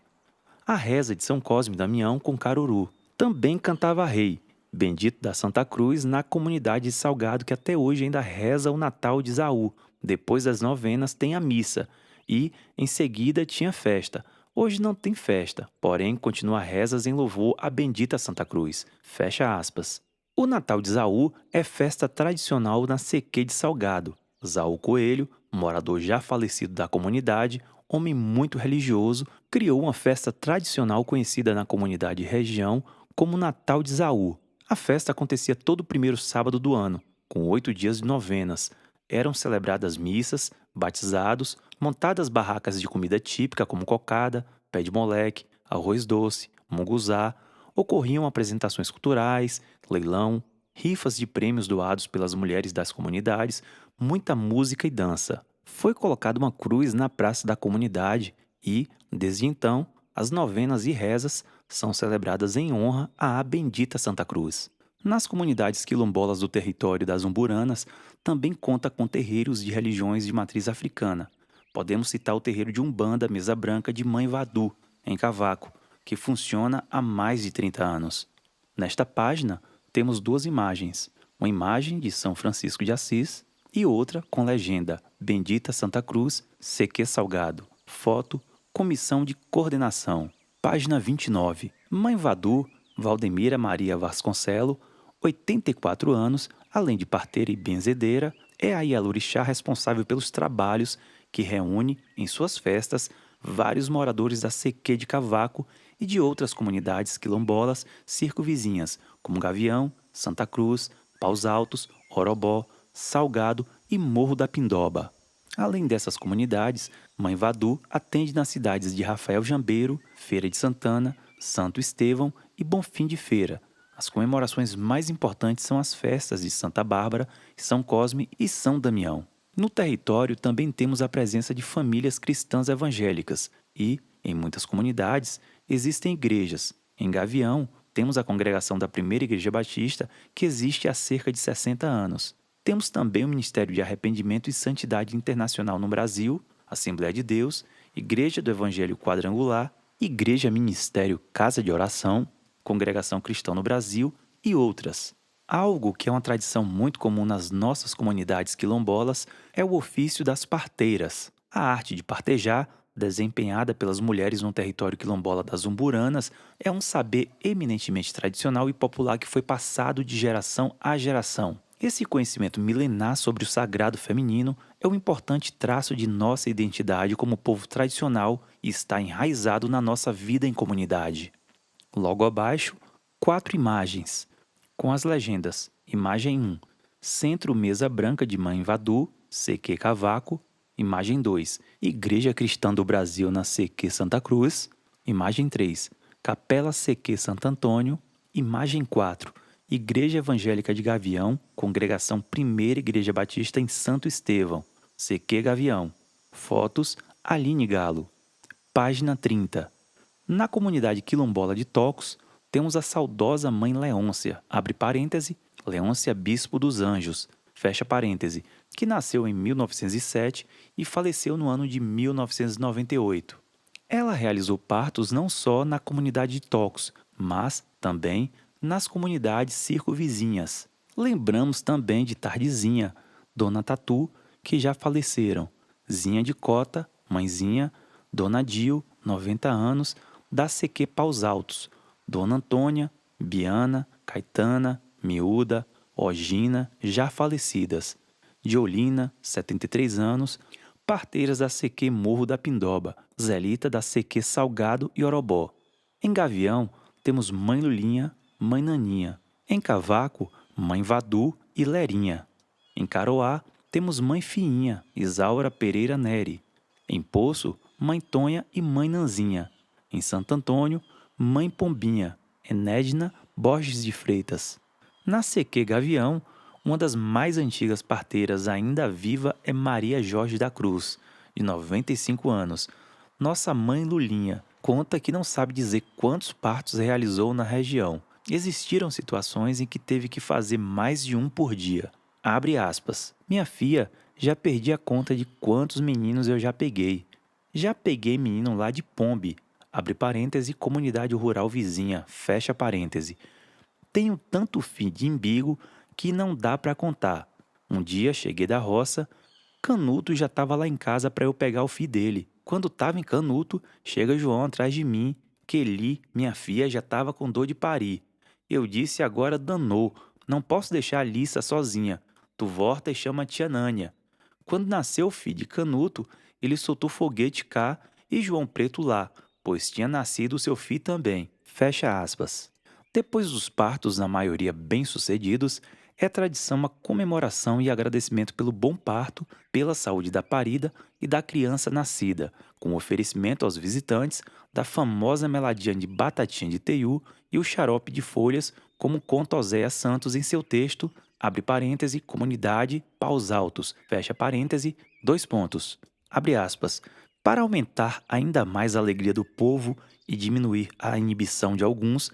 A reza de São Cosme e Damião com caruru. Também cantava rei, bendito da Santa Cruz, na comunidade de Salgado, que até hoje ainda reza o Natal de Isaú. Depois das novenas tem a missa e, em seguida, tinha festa. Hoje não tem festa, porém continua rezas em louvor à bendita Santa Cruz. Fecha aspas. O Natal de Isaú é festa tradicional na CQ de Salgado. Zaú Coelho, morador já falecido da comunidade, homem muito religioso, criou uma festa tradicional conhecida na comunidade e região como Natal de Isaú. A festa acontecia todo primeiro sábado do ano, com 8 dias de novenas. Eram celebradas missas, batizados, montadas barracas de comida típica como cocada, pé de moleque, arroz doce, munguzá. Ocorriam apresentações culturais, leilão, rifas de prêmios doados pelas mulheres das comunidades, muita música e dança. Foi colocada uma cruz na praça da comunidade e, desde então, as novenas e rezas são celebradas em honra à bendita Santa Cruz. Nas comunidades quilombolas do território das Umburanas, também conta com terreiros de religiões de matriz africana. Podemos citar o terreiro de Umbanda Mesa Branca de Mãe Vadu, em Cavaco, que funciona há mais de 30 anos. Nesta página, temos duas imagens, uma imagem de São Francisco de Assis e outra com legenda Bendita Santa Cruz, CQ Salgado. Foto, Comissão de Coordenação. Página 29. Mãe Vadu, Valdemira Maria Vasconcelo, 84 anos, além de parteira e benzedeira, é a Ialorixá responsável pelos trabalhos que reúne, em suas festas, vários moradores da CQ de Cavaco e de outras comunidades quilombolas circunvizinhas, como Gavião, Santa Cruz, Paus Altos, Orobó, Salgado e Morro da Pindoba. Além dessas comunidades, Mãe Vadu atende nas cidades de Rafael Jambeiro, Feira de Santana, Santo Estevão e Bonfim de Feira. As comemorações mais importantes são as festas de Santa Bárbara, São Cosme e São Damião. No território também temos a presença de famílias cristãs evangélicas e, em muitas comunidades, existem igrejas. Em Gavião, temos a congregação da Primeira Igreja Batista, que existe há cerca de 60 anos. Temos também o Ministério de Arrependimento e Santidade Internacional no Brasil, Assembleia de Deus, Igreja do Evangelho Quadrangular, Igreja Ministério Casa de Oração, Congregação Cristã no Brasil e outras. Algo que é uma tradição muito comum nas nossas comunidades quilombolas é o ofício das parteiras. A arte de partejar, desempenhada pelas mulheres no território quilombola das Umburanas, é um saber eminentemente tradicional e popular que foi passado de geração a geração. Esse conhecimento milenar sobre o sagrado feminino é um importante traço de nossa identidade como povo tradicional e está enraizado na nossa vida em comunidade. Logo abaixo, 4 imagens, com as legendas. Imagem 1, Centro Mesa Branca de Mãe Vadu, CQ Cavaco. Imagem 2, Igreja Cristã do Brasil na CQ Santa Cruz. Imagem 3, Capela CQ Santo Antônio. Imagem 4, Igreja Evangélica de Gavião, Congregação Primeira Igreja Batista em Santo Estevão, CQ Gavião. Fotos, Aline Galo. Página 30. Na comunidade quilombola de Tocos, temos a saudosa mãe Leôncia, abre parêntese, Leôncia Bispo dos Anjos, fecha parêntese, que nasceu em 1907 e faleceu no ano de 1998. Ela realizou partos não só na comunidade de Tocos, mas também nas comunidades circunvizinhas. Lembramos também de Tardezinha, Dona Tatu, que já faleceram, Zinha de Cota, Mãezinha, Dona Dil, 90 anos, da CQ Paus Altos, Dona Antônia, Biana, Caetana, Miúda, Ogina, já falecidas, Diolina, 73 anos, parteiras da CQ Morro da Pindoba, Zelita da CQ Salgado e Orobó. Em Gavião, temos Mãe Lulinha, Mãe Naninha. Em Cavaco, Mãe Vadu e Lerinha. Em Caroá, temos Mãe Fiinha, Isaura Pereira Neri. Em Poço, Mãe Tonha e Mãe Nanzinha. Em Santo Antônio, Mãe Pombinha, Enédina Borges de Freitas. Na CQ Gavião, uma das mais antigas parteiras ainda viva é Maria Jorge da Cruz, de 95 anos. Nossa mãe Lulinha conta que não sabe dizer quantos partos realizou na região. Existiram situações em que teve que fazer mais de um por dia. Abre aspas. Minha filha, já perdi a conta de quantos meninos eu já peguei. Já peguei menino lá de Pombe. Abre parêntese, comunidade rural vizinha. Fecha parêntese. Tenho tanto filho de imbigo que não dá para contar. Um dia cheguei da roça, Canuto já estava lá em casa para eu pegar o filho dele. Quando estava em Canuto, chega João atrás de mim, que Eli, minha filha, já estava com dor de parir. Eu disse agora danou, não posso deixar a Lissa sozinha. Tu volta e chama a tia Nânia. Quando nasceu o filho de Canuto, ele soltou foguete cá e João Preto lá, pois tinha nascido o seu filho também. Fecha aspas. Depois dos partos, na maioria bem-sucedidos, é tradição a comemoração e agradecimento pelo bom parto, pela saúde da parida e da criança nascida, com oferecimento aos visitantes da famosa meladinha de batatinha de teiu e o xarope de folhas, como conta Oséias Santos em seu texto, abre parêntese, comunidade, Paus Altos, fecha parêntese, 2 pontos, abre aspas, para aumentar ainda mais a alegria do povo e diminuir a inibição de alguns,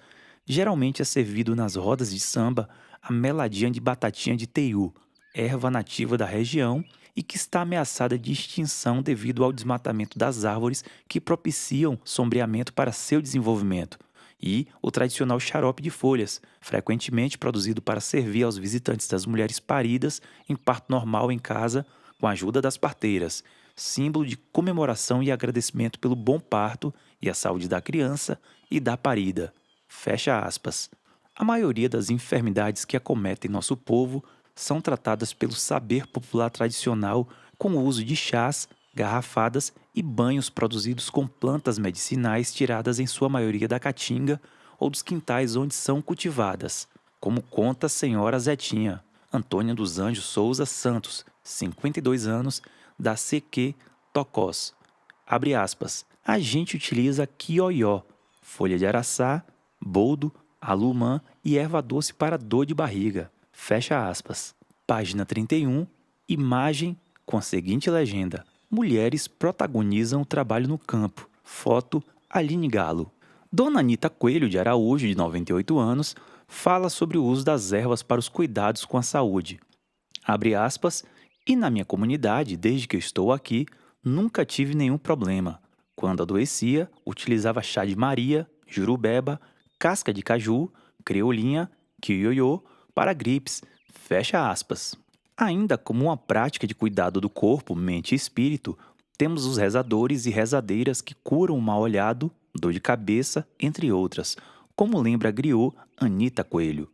geralmente é servido nas rodas de samba a meladinha de batatinha de teiu, erva nativa da região e que está ameaçada de extinção devido ao desmatamento das árvores que propiciam sombreamento para seu desenvolvimento, e o tradicional xarope de folhas, frequentemente produzido para servir aos visitantes das mulheres paridas em parto normal em casa com a ajuda das parteiras, símbolo de comemoração e agradecimento pelo bom parto e a saúde da criança e da parida. Fecha aspas. A maioria das enfermidades que acometem nosso povo são tratadas pelo saber popular tradicional com o uso de chás, garrafadas e banhos produzidos com plantas medicinais tiradas em sua maioria da caatinga ou dos quintais onde são cultivadas, como conta a senhora Zetinha, Antônia dos Anjos Souza Santos, 52 anos, da CQ Tocós. Abre aspas. A gente utiliza quioió, folha de araçá, boldo, alumã e erva doce para dor de barriga. Fecha aspas. Página 31, imagem com a seguinte legenda. Mulheres protagonizam o trabalho no campo. Foto Aline Galo. Dona Anita Coelho de Araújo, de 98 anos, fala sobre o uso das ervas para os cuidados com a saúde. Abre aspas. E na minha comunidade, desde que eu estou aqui, nunca tive nenhum problema. Quando adoecia, utilizava chá de Maria, jurubeba, casca de caju, creolinha, quioiô para gripes, fecha aspas. Ainda como uma prática de cuidado do corpo, mente e espírito, temos os rezadores e rezadeiras que curam o mal-olhado, dor de cabeça, entre outras, como lembra a griot Anita Coelho.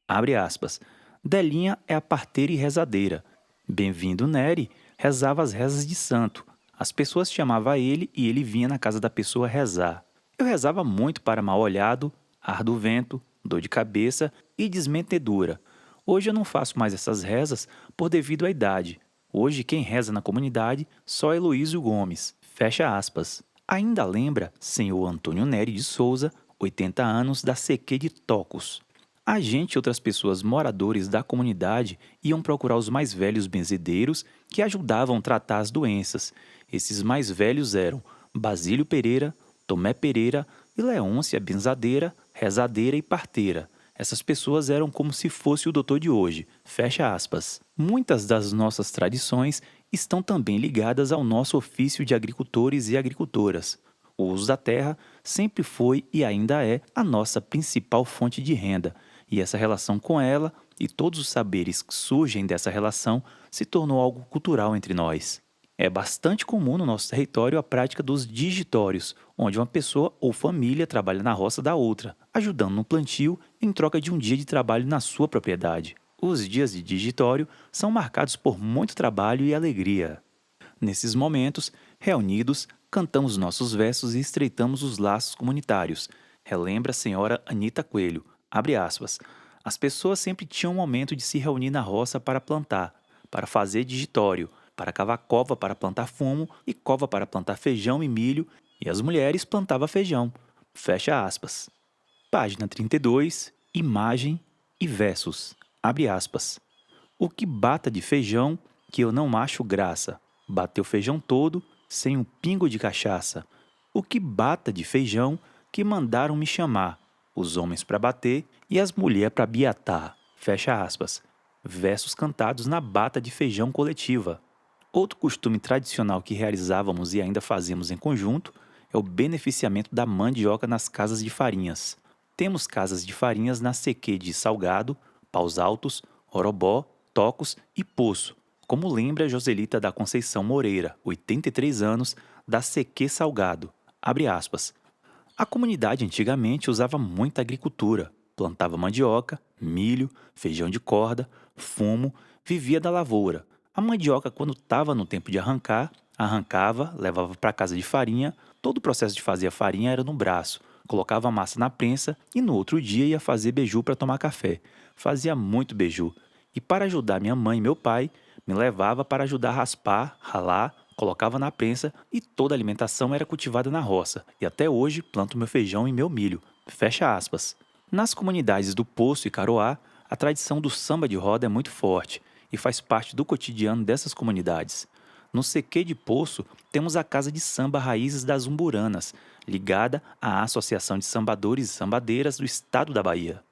Abre aspas. Delinha é a parteira e rezadeira. Bem-vindo Nery rezava as rezas de santo. As pessoas chamavam ele e ele vinha na casa da pessoa rezar. Eu rezava muito para mal-olhado, ar do vento, dor de cabeça e desmentedura. Hoje eu não faço mais essas rezas por devido à idade. Hoje quem reza na comunidade só é Heloísio Gomes. Fecha aspas. Ainda lembra senhor Antônio Nery de Souza, 80 anos, da CQ de Tocos. A gente e outras pessoas moradores da comunidade iam procurar os mais velhos benzedeiros que ajudavam a tratar as doenças. Esses mais velhos eram Basílio Pereira, Tomé Pereira e Leôncia Benzadeira, rezadeira e parteira. Essas pessoas eram como se fosse o doutor de hoje. Fecha aspas. Muitas das nossas tradições estão também ligadas ao nosso ofício de agricultores e agricultoras. O uso da terra sempre foi e ainda é a nossa principal fonte de renda, e essa relação com ela e todos os saberes que surgem dessa relação se tornou algo cultural entre nós. É bastante comum no nosso território a prática dos digitórios, onde uma pessoa ou família trabalha na roça da outra, ajudando no plantio em troca de um dia de trabalho na sua propriedade. Os dias de digitório são marcados por muito trabalho e alegria. Nesses momentos, reunidos, cantamos nossos versos e estreitamos os laços comunitários. Relembra a senhora Anita Coelho. Abre aspas. As pessoas sempre tinham um momento de se reunir na roça para plantar, para fazer digitório, para cavar cova para plantar fumo e cova para plantar feijão e milho, e as mulheres plantavam feijão. Fecha aspas. Página 32, imagem e versos. Abre aspas. O que bata de feijão, que eu não acho graça. Bateu feijão todo, sem um pingo de cachaça. O que bata de feijão, que mandaram me chamar. Os homens para bater e as mulheres para biatar. Fecha aspas. Versos cantados na bata de feijão coletiva. Outro costume tradicional que realizávamos e ainda fazemos em conjunto é o beneficiamento da mandioca nas casas de farinhas. Temos casas de farinhas na CQ de Salgado, Paus Altos, Orobó, Tocos e Poço, como lembra Joselita da Conceição Moreira, 83 anos, da CQ Salgado. Abre aspas. A comunidade antigamente usava muita agricultura, plantava mandioca, milho, feijão de corda, fumo, vivia da lavoura. A mandioca, quando estava no tempo de arrancar, arrancava, levava para casa de farinha, todo o processo de fazer a farinha era no braço, colocava a massa na prensa e no outro dia ia fazer beiju para tomar café. Fazia muito beiju. E para ajudar minha mãe e meu pai, me levava para ajudar a raspar, ralar, colocava na prensa e toda a alimentação era cultivada na roça. E até hoje planto meu feijão e meu milho. Fecha aspas. Nas comunidades do Poço e Caroá, a tradição do samba de roda é muito forte e faz parte do cotidiano dessas comunidades. No CQ de Poço, temos a Casa de Samba Raízes das Umburanas, ligada à Associação de Sambadores e Sambadeiras do Estado da Bahia.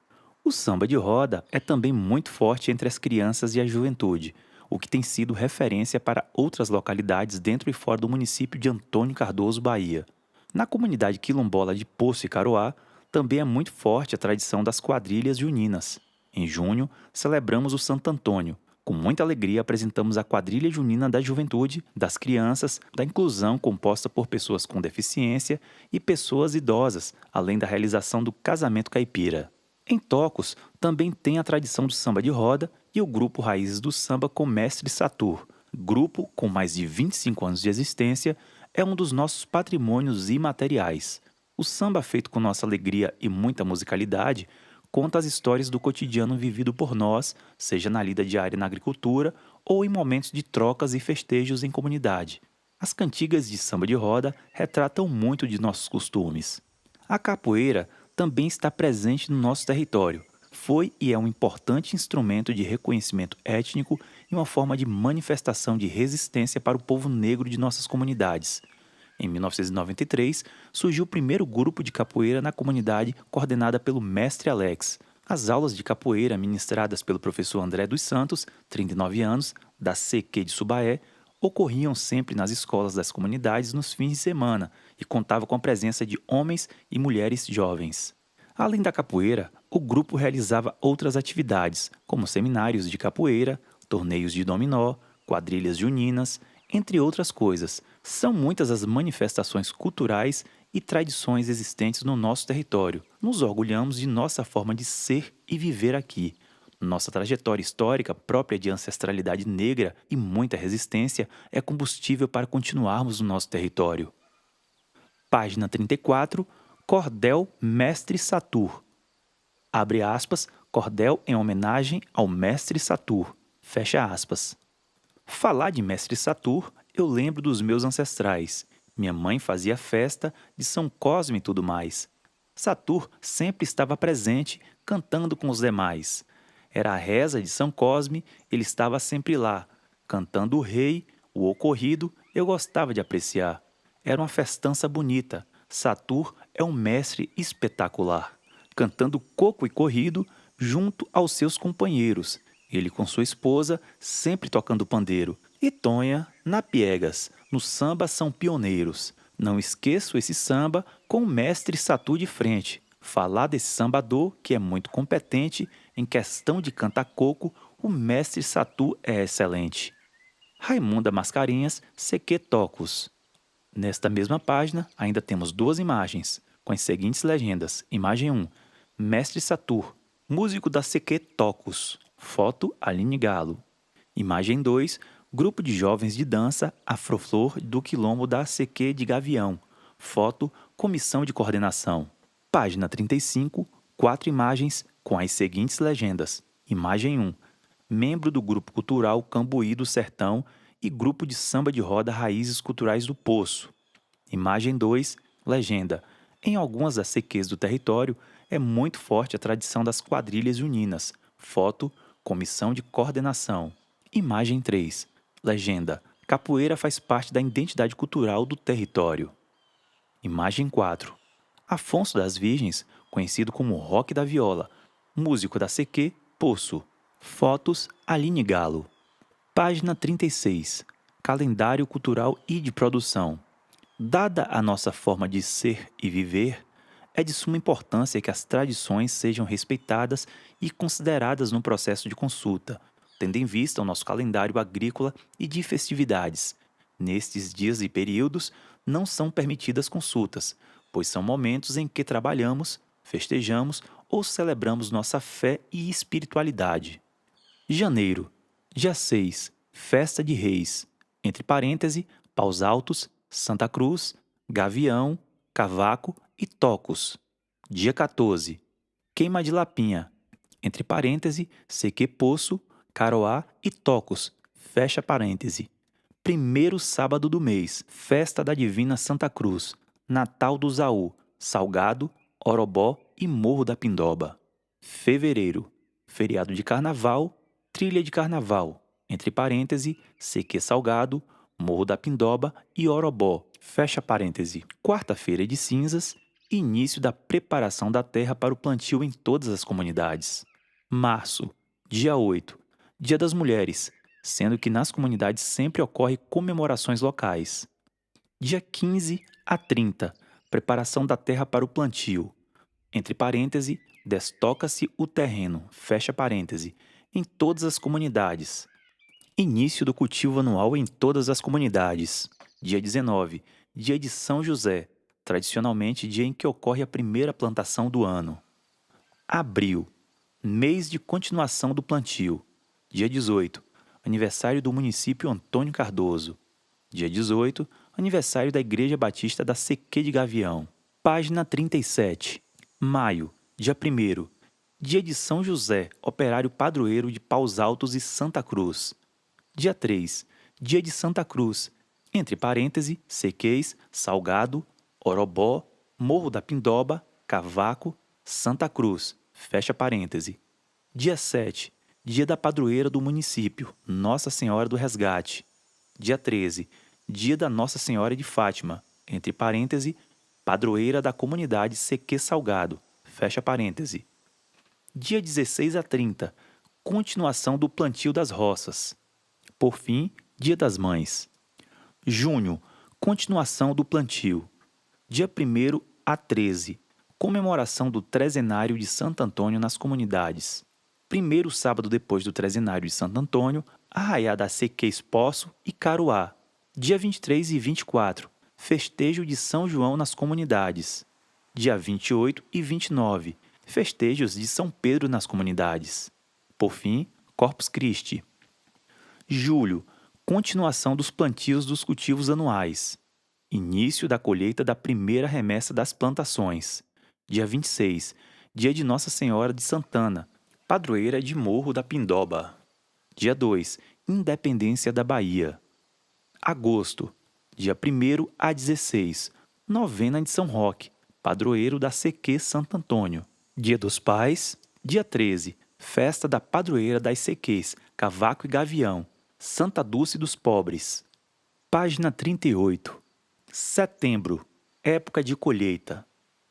O samba de roda é também muito forte entre as crianças e a juventude, o que tem sido referência para outras localidades dentro e fora do município de Antônio Cardoso, Bahia. Na comunidade quilombola de Poço e Caroá, também é muito forte a tradição das quadrilhas juninas. Em junho, celebramos o Santo Antônio. Com muita alegria, apresentamos a quadrilha junina da juventude, das crianças, da inclusão composta por pessoas com deficiência e pessoas idosas, além da realização do casamento caipira. Em Tocos, também tem a tradição do samba de roda e o grupo Raízes do Samba com Mestre Satur. Grupo com mais de 25 anos de existência, é um dos nossos patrimônios imateriais. O samba feito com nossa alegria e muita musicalidade conta as histórias do cotidiano vivido por nós, seja na lida diária na agricultura ou em momentos de trocas e festejos em comunidade. As cantigas de samba de roda retratam muito de nossos costumes. A capoeira também está presente no nosso território. Foi e é um importante instrumento de reconhecimento étnico e uma forma de manifestação de resistência para o povo negro de nossas comunidades. Em 1993, surgiu o primeiro grupo de capoeira na comunidade coordenada pelo mestre Alex. As aulas de capoeira ministradas pelo professor André dos Santos, 39 anos, da CQ de Subaé, ocorriam sempre nas escolas das comunidades nos fins de semana e contava com a presença de homens e mulheres jovens. Além da capoeira, o grupo realizava outras atividades, como seminários de capoeira, torneios de dominó, quadrilhas juninas, entre outras coisas. São muitas as manifestações culturais e tradições existentes no nosso território. Nos orgulhamos de nossa forma de ser e viver aqui. Nossa trajetória histórica, própria de ancestralidade negra e muita resistência, é combustível para continuarmos no nosso território. Página 34, Cordel Mestre Satur. Abre aspas, cordel em homenagem ao Mestre Satur. Fecha aspas. Falar de Mestre Satur, eu lembro dos meus ancestrais. Minha mãe fazia festa de São Cosme e tudo mais. Satur sempre estava presente, cantando com os demais. Era a reza de São Cosme, ele estava sempre lá, cantando o rei, o ocorrido, eu gostava de apreciar. Era uma festança bonita. Satur é um mestre espetacular. cantando coco e corrido junto aos seus companheiros. Ele com sua esposa, sempre tocando pandeiro. E Tonha, na piegas, no samba são pioneiros. Não esqueço esse samba com o mestre Satu de frente. Falar desse sambador, que é muito competente, em questão de cantar coco, o mestre Satu é excelente. Raimunda Mascarenhas, CQ Tocos. Nesta mesma página, ainda temos duas imagens, com as seguintes legendas. Imagem 1, Mestre Satur, músico da CQ Tocos. Foto, Aline Galo. Imagem 2, grupo de jovens de dança Afroflor do Quilombo da CQ de Gavião. Foto, comissão de coordenação. Página 35, 4 imagens com as seguintes legendas. Imagem 1, membro do grupo cultural Cambuí do Sertão e grupo de samba de roda Raízes Culturais do Poço. Imagem 2, legenda. Em algumas das CQs do território, é muito forte a tradição das quadrilhas juninas. Foto, comissão de coordenação. Imagem 3, legenda. Capoeira faz parte da identidade cultural do território. Imagem 4, Afonso das Virgens, conhecido como Roque da Viola, músico da CQ Poço. Fotos, Aline Galo. Página 36, Calendário cultural e de produção. Dada a nossa forma de ser e viver, é de suma importância que as tradições sejam respeitadas e consideradas no processo de consulta, tendo em vista o nosso calendário agrícola e de festividades. Nestes dias e períodos, não são permitidas consultas, pois são momentos em que trabalhamos, festejamos ou celebramos nossa fé e espiritualidade. Janeiro, dia 6, Festa de Reis, entre parênteses, Paus Altos, Santa Cruz, Gavião, Cavaco e Tocos. Dia 14, Queima de Lapinha, entre parênteses, CQ Poço, Caroá e Tocos, fecha parêntese. Primeiro sábado do mês, Festa da Divina Santa Cruz, Natal do Zaú, Salgado, Orobó e Morro da Pindoba. Fevereiro, feriado de Carnaval, Trilha de Carnaval, entre parênteses, CQ Salgado, Morro da Pindoba e Orobó, fecha parêntese. Quarta-feira de cinzas, início da preparação da terra para o plantio em todas as comunidades. Março, dia 8, Dia das Mulheres, sendo que nas comunidades sempre ocorrem comemorações locais. Dia 15 a 30, preparação da terra para o plantio. Entre parênteses, destoca-se o terreno, fecha parêntese, em todas as comunidades. Início do cultivo anual em todas as comunidades. Dia 19, dia de São José, tradicionalmente dia em que ocorre a primeira plantação do ano. Abril, mês de continuação do plantio. Dia 18, aniversário do município Antônio Cardoso. Dia 18, aniversário da Igreja Batista da CQ de Gavião. Página 37. Maio, dia 1º, dia de São José, operário padroeiro de Paus Altos e Santa Cruz. Dia 3, dia de Santa Cruz, entre parênteses, CQs, Salgado, Orobó, Morro da Pindoba, Cavaco, Santa Cruz, fecha parêntese. Dia 7, dia da padroeira do município, Nossa Senhora do Resgate. Dia 13, dia da Nossa Senhora de Fátima, entre parênteses, padroeira da comunidade CQ Salgado, fecha parêntese. Dia 16 a 30, continuação do plantio das roças. Por fim, Dia das Mães. Junho, continuação do plantio. Dia 1º a 13, comemoração do trezenário de Santo Antônio nas comunidades. Primeiro sábado depois do trezenário de Santo Antônio, arraiá da CQ Poço e Caruá. Dia 23 e 24, festejo de São João nas comunidades. Dia 28 e 29, festejos de São Pedro nas comunidades. Por fim, Corpus Christi. Julho, continuação dos plantios dos cultivos anuais. Início da colheita da primeira remessa das plantações. Dia 26, dia de Nossa Senhora de Santana, padroeira de Morro da Pindoba. Dia 2, Independência da Bahia. Agosto, dia 1º a 16, novena de São Roque, padroeiro da CQ Santo Antônio. Dia dos Pais, dia 13, festa da padroeira das CQs Cavaco e Gavião, Santa Dulce dos Pobres. Página 38. Setembro, época de colheita.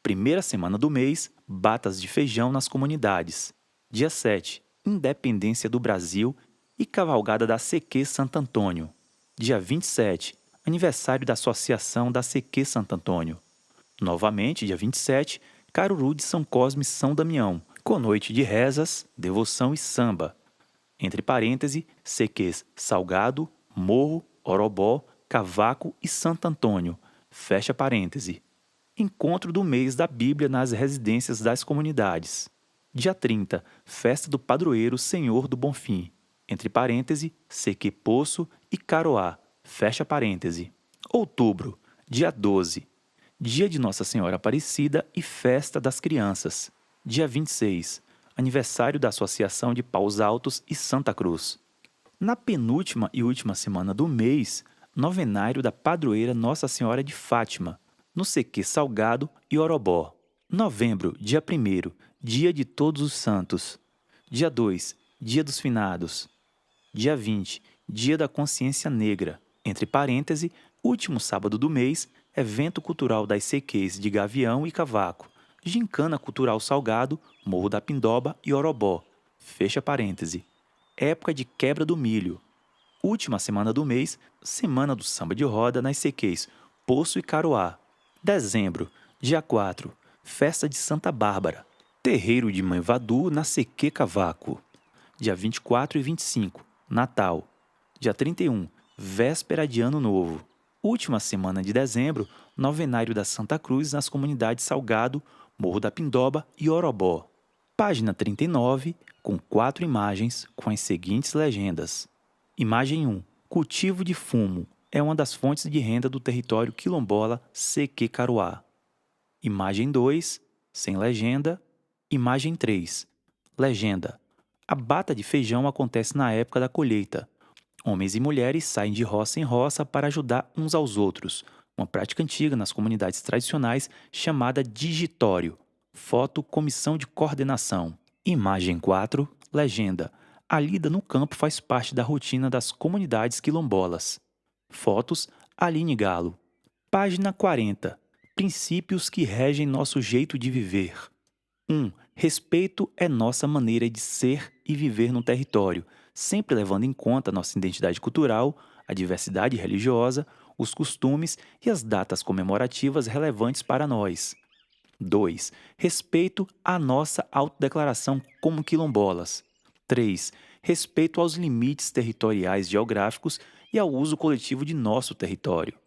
primeira semana do mês, batas de feijão nas comunidades. Dia 7, Independência do Brasil e cavalgada da CQ Santo Antônio. Dia 27, aniversário da Associação da CQ Santo Antônio. Novamente, dia 27, Caruru de São Cosme e São Damião, com noite de rezas, devoção e samba. Entre parênteses, CQs Salgado, Morro, Orobó, Cavaco e Santo Antônio. Fecha parêntese. Encontro do mês da Bíblia nas residências das comunidades. Dia 30, Festa do Padroeiro Senhor do Bonfim. Entre parênteses, CQ Poço e Caroá. Fecha parêntese. Outubro, dia 12. Dia de Nossa Senhora Aparecida e Festa das Crianças. Dia 26, aniversário da Associação de Paus Altos e Santa Cruz. Na penúltima e última semana do mês, novenário da padroeira Nossa Senhora de Fátima, no CQ Salgado e Orobó. Novembro, dia 1º, dia de Todos os Santos. Dia 2, dia dos Finados. Dia 20, dia da Consciência Negra. Entre parênteses, último sábado do mês, evento cultural das CQs de Gavião e Cavaco. Gincana Cultural Salgado, Morro da Pindoba e Orobó. Fecha parêntese. Época de quebra do milho. Última semana do mês, semana do samba de roda nas CQs Poço e Caroá. Dezembro, dia 4, festa de Santa Bárbara. Terreiro de Mãe Vadu na CQ Cavaco. Dia 24 e 25, Natal. Dia 31, véspera de Ano Novo. Última semana de dezembro, novenário da Santa Cruz nas comunidades Salgado, Morro da Pindoba e Orobó. Página 39, com 4 imagens com as seguintes legendas. Imagem 1. Cultivo de fumo. É uma das fontes de renda do território quilombola CQ Caruá. Imagem 2. Sem legenda. Imagem 3. Legenda. A bata de feijão acontece na época da colheita. Homens e mulheres saem de roça em roça para ajudar uns aos outros. Uma prática antiga nas comunidades tradicionais chamada digitório. Foto Comissão de Coordenação. Imagem 4. Legenda. A lida no campo faz parte da rotina das comunidades quilombolas. Fotos Aline Galo. Página 40. Princípios que regem nosso jeito de viver. 1. Respeito é nossa maneira de ser e viver no território, sempre levando em conta nossa identidade cultural, a diversidade religiosa, os costumes e as datas comemorativas relevantes para nós. 2. Respeito à nossa autodeclaração como quilombolas. 3. Respeito aos limites territoriais geográficos e ao uso coletivo de nosso território.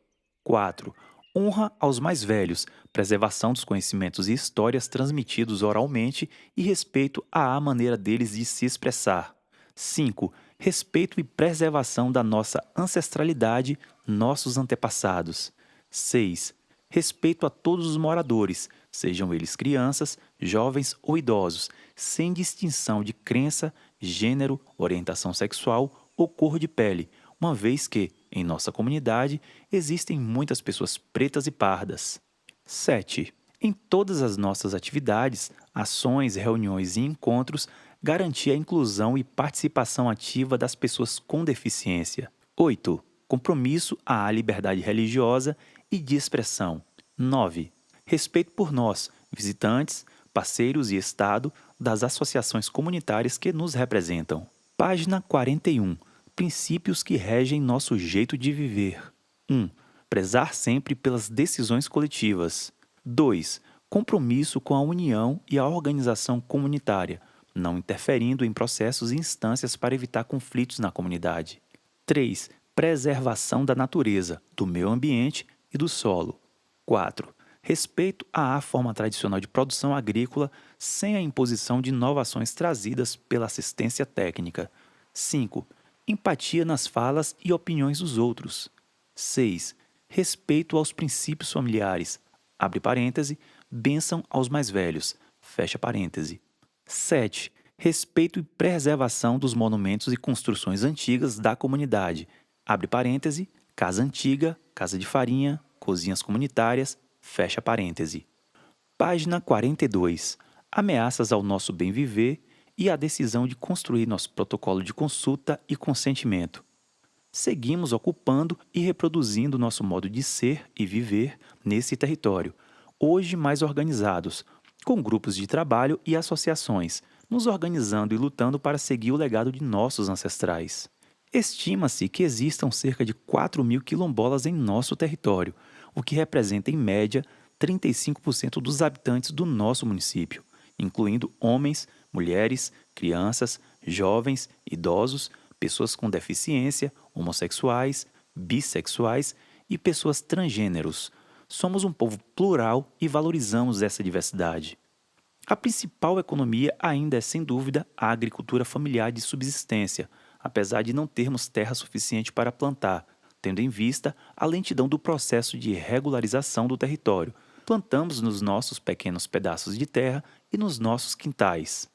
4. Honra aos mais velhos, preservação dos conhecimentos e histórias transmitidos oralmente e respeito à maneira deles de se expressar. 5. Respeito e preservação da nossa ancestralidade, nossos antepassados. 6. Respeito a todos os moradores, sejam eles crianças, jovens ou idosos, sem distinção de crença, gênero, orientação sexual ou cor de pele, uma vez que, em nossa comunidade, existem muitas pessoas pretas e pardas. 7. Em todas as nossas atividades, ações, reuniões e encontros, garantir a inclusão e participação ativa das pessoas com deficiência. 8. Compromisso à liberdade religiosa e de expressão. 9. Respeito por nós, visitantes, parceiros e Estado das associações comunitárias que nos representam. Página 41. Princípios que regem nosso jeito de viver. 1. Prezar sempre pelas decisões coletivas. 2. Compromisso com a união e a organização comunitária, não interferindo em processos e instâncias para evitar conflitos na comunidade. 3. Preservação da natureza, do meio ambiente e do solo. 4. Respeito à forma tradicional de produção agrícola sem a imposição de inovações trazidas pela assistência técnica. 5. Empatia nas falas e opiniões dos outros. 6. Respeito aos princípios familiares. Abre parêntese, bênção aos mais velhos. Fecha parêntese. 7. Respeito e preservação dos monumentos e construções antigas da comunidade. Abre parêntese, casa antiga, casa de farinha, cozinhas comunitárias. Fecha parêntese. Página 42. Ameaças ao nosso bem viver e a decisão de construir nosso protocolo de consulta e consentimento. Seguimos ocupando e reproduzindo nosso modo de ser e viver nesse território, hoje mais organizados, com grupos de trabalho e associações, nos organizando e lutando para seguir o legado de nossos ancestrais. Estima-se que existam cerca de 4.000 quilombolas em nosso território, o que representa, em média, 35% dos habitantes do nosso município, incluindo homens, mulheres, crianças, jovens, idosos, pessoas com deficiência, homossexuais, bissexuais e pessoas transgêneros. Somos um povo plural e valorizamos essa diversidade. A principal economia ainda é, sem dúvida, a agricultura familiar de subsistência, apesar de não termos terra suficiente para plantar, tendo em vista a lentidão do processo de regularização do território. Plantamos nos nossos pequenos pedaços de terra e nos nossos quintais.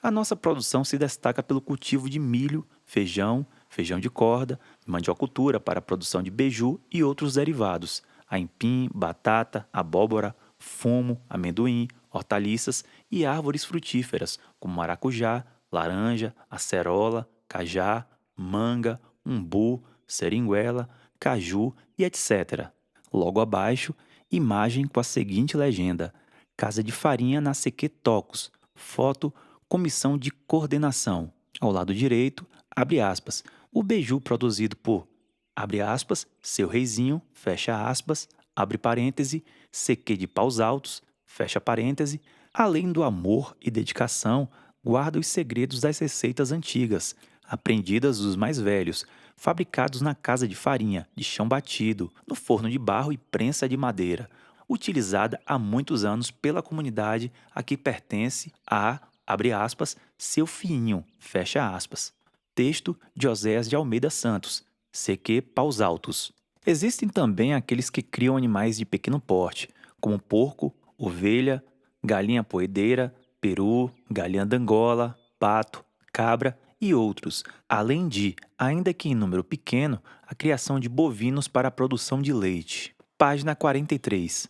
A nossa produção se destaca pelo cultivo de milho, feijão, feijão de corda, mandiocultura para a produção de beiju e outros derivados, aipim, batata, abóbora, fumo, amendoim, hortaliças e árvores frutíferas, como maracujá, laranja, acerola, cajá, manga, umbu, seringuela, caju e etc. Logo abaixo, imagem com a seguinte legenda: Casa de Farinha na CQ Tocos, foto Comissão de Coordenação. Ao lado direito, abre aspas, o beiju produzido por, abre aspas, seu reizinho, fecha aspas, abre parêntese, CQ de Paus Altos, fecha parêntese, além do amor e dedicação, guarda os segredos das receitas antigas, aprendidas dos mais velhos, fabricados na casa de farinha, de chão batido, no forno de barro e prensa de madeira, utilizada há muitos anos pela comunidade a que pertence a, abre aspas, seu fiinho, fecha aspas. Texto de Oséias de Almeida Santos, CQ Paus Altos. Existem também aqueles que criam animais de pequeno porte, como porco, ovelha, galinha poedeira, peru, galinha d'Angola, pato, cabra e outros, além de, ainda que em número pequeno, a criação de bovinos para a produção de leite. Página 43.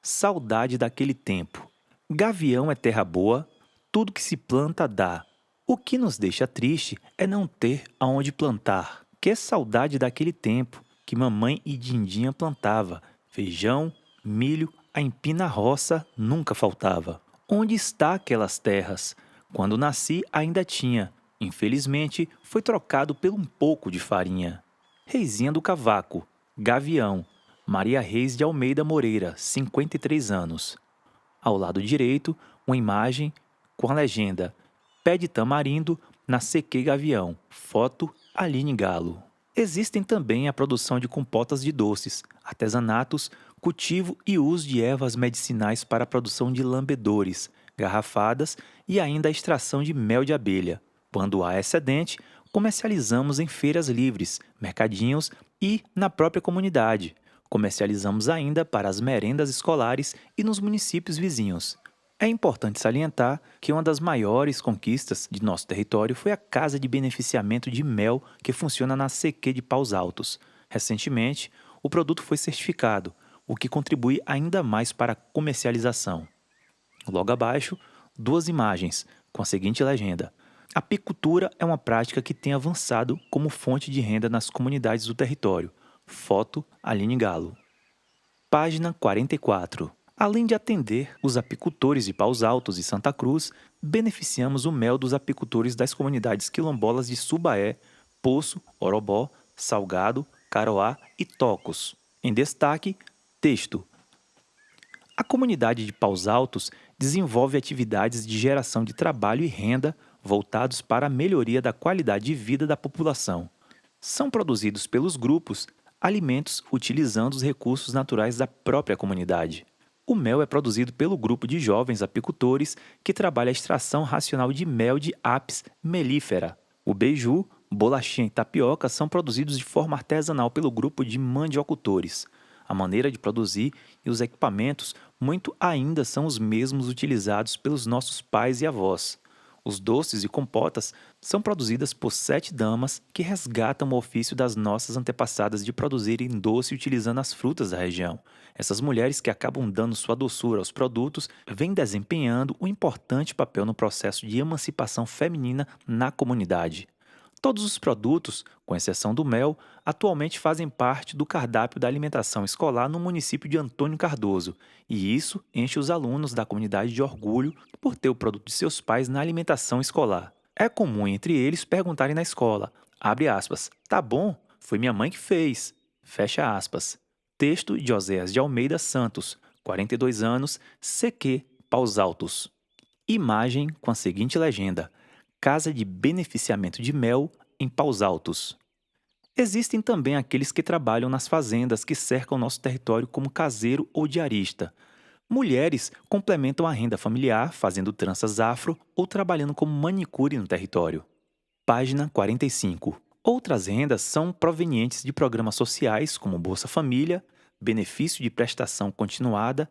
Saudade daquele tempo. Gavião é terra boa, tudo que se planta dá. O que nos deixa triste é não ter aonde plantar. Que saudade daquele tempo que mamãe e Dindinha plantava. Feijão, milho, aipim na roça nunca faltava. Onde está aquelas terras? Quando nasci ainda tinha. Infelizmente, foi trocado por um pouco de farinha. Reizinha do Cavaco, Gavião, Maria Reis de Almeida Moreira, 53 anos. Ao lado direito, uma imagem com a legenda Pé de tamarindo na CQ Gavião, foto Aline Galo. Existem também a produção de compotas de doces, artesanatos, cultivo e uso de ervas medicinais para a produção de lambedores, garrafadas e ainda a extração de mel de abelha. Quando há excedente, comercializamos em feiras livres, mercadinhos e na própria comunidade. Comercializamos ainda para as merendas escolares e nos municípios vizinhos. É importante salientar que uma das maiores conquistas de nosso território foi a Casa de Beneficiamento de Mel que funciona na CQ de Paus Altos. Recentemente, o produto foi certificado, o que contribui ainda mais para a comercialização. Logo abaixo, duas imagens, com a seguinte legenda. A apicultura é uma prática que tem avançado como fonte de renda nas comunidades do território. Foto Aline Galo. Página 44. Além de atender os apicultores de Paus Altos e Santa Cruz, beneficiamos o mel dos apicultores das comunidades quilombolas de Subaé, Poço, Orobó, Salgado, Caroá e Tocos. Em destaque, texto. A comunidade de Paus Altos desenvolve atividades de geração de trabalho e renda voltados para a melhoria da qualidade de vida da população. São produzidos pelos grupos alimentos utilizando os recursos naturais da própria comunidade. O mel é produzido pelo grupo de jovens apicultores que trabalha a extração racional de mel de apis mellifera. O beiju, bolachinha e tapioca são produzidos de forma artesanal pelo grupo de mandiocultores. A maneira de produzir e os equipamentos muito ainda são os mesmos utilizados pelos nossos pais e avós. Os doces e compotas são produzidas por 7 damas que resgatam o ofício das nossas antepassadas de produzirem doce utilizando as frutas da região. Essas mulheres que acabam dando sua doçura aos produtos vêm desempenhando um importante papel no processo de emancipação feminina na comunidade. Todos os produtos, com exceção do mel, atualmente fazem parte do cardápio da alimentação escolar no município de Antônio Cardoso, e isso enche os alunos da comunidade de orgulho por ter o produto de seus pais na alimentação escolar. É comum entre eles perguntarem na escola, abre aspas, tá bom? Foi minha mãe que fez, fecha aspas. Texto de Oséias de Almeida Santos, 42 anos, CQ, Paus Altos. Imagem com a seguinte legenda: Casa de Beneficiamento de Mel em Paus Altos. Existem também aqueles que trabalham nas fazendas que cercam nosso território como caseiro ou diarista. Mulheres complementam a renda familiar fazendo tranças afro ou trabalhando como manicure no território. Página 45. Outras rendas são provenientes de programas sociais como Bolsa Família, Benefício de Prestação Continuada,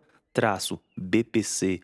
BPC,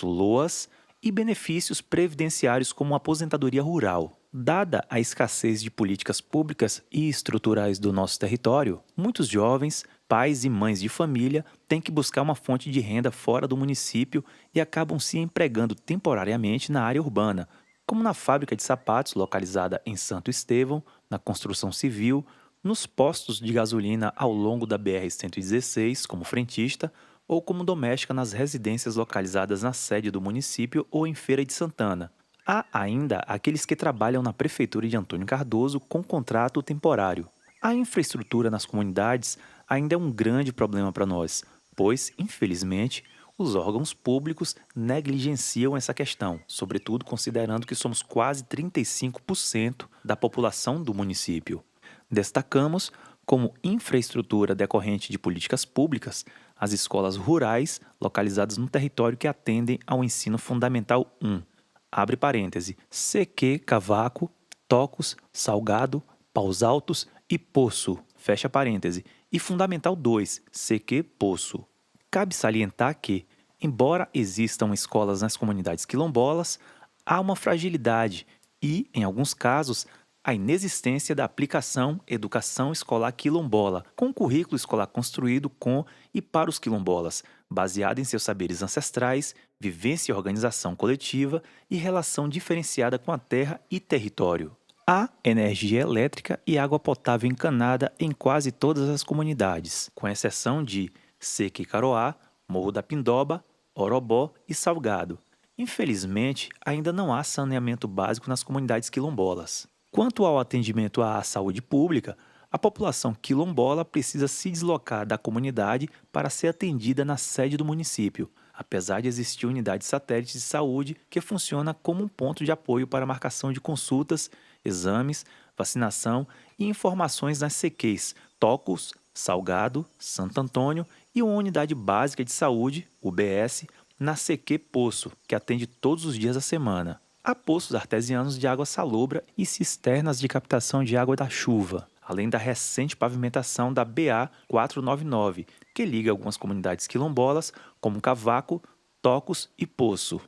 LOAS e benefícios previdenciários como aposentadoria rural. Dada a escassez de políticas públicas e estruturais do nosso território, muitos jovens, pais e mães de família têm que buscar uma fonte de renda fora do município e acabam se empregando temporariamente na área urbana, como na fábrica de sapatos localizada em Santo Estevão, na construção civil, nos postos de gasolina ao longo da BR-116 como frentista ou como doméstica nas residências localizadas na sede do município ou em Feira de Santana. Há ainda aqueles que trabalham na prefeitura de Antônio Cardoso com contrato temporário. A infraestrutura nas comunidades ainda é um grande problema para nós, pois, infelizmente, os órgãos públicos negligenciam essa questão, sobretudo considerando que somos quase 35% da população do município. Destacamos, como infraestrutura decorrente de políticas públicas, as escolas rurais localizadas no território que atendem ao ensino fundamental 1, abre parêntese, CQ Cavaco, Tocos, Salgado, Paus Altos e Poço, fecha parêntese, e Fundamental 2, CQ Poço. Cabe salientar que, embora existam escolas nas comunidades quilombolas, há uma fragilidade e, em alguns casos, a inexistência da aplicação Educação Escolar Quilombola, com currículo escolar construído com e para os quilombolas, baseado em seus saberes ancestrais, vivência e organização coletiva e relação diferenciada com a terra e território. Há energia elétrica e água potável encanada em quase todas as comunidades, com exceção de Sequicaroá, Morro da Pindoba, Orobó e Salgado. Infelizmente, ainda não há saneamento básico nas comunidades quilombolas. Quanto ao atendimento à saúde pública, a população quilombola precisa se deslocar da comunidade para ser atendida na sede do município, apesar de existir unidade satélite de saúde que funciona como um ponto de apoio para marcação de consultas, exames, vacinação e informações nas CQs Tocos, Salgado, Santo Antônio e uma unidade básica de saúde, UBS, na CQ Poço, que atende todos os dias da semana. Há poços artesianos de água salobra e cisternas de captação de água da chuva, além da recente pavimentação da BA 499, que liga algumas comunidades quilombolas, como Cavaco, Tocos e Poço.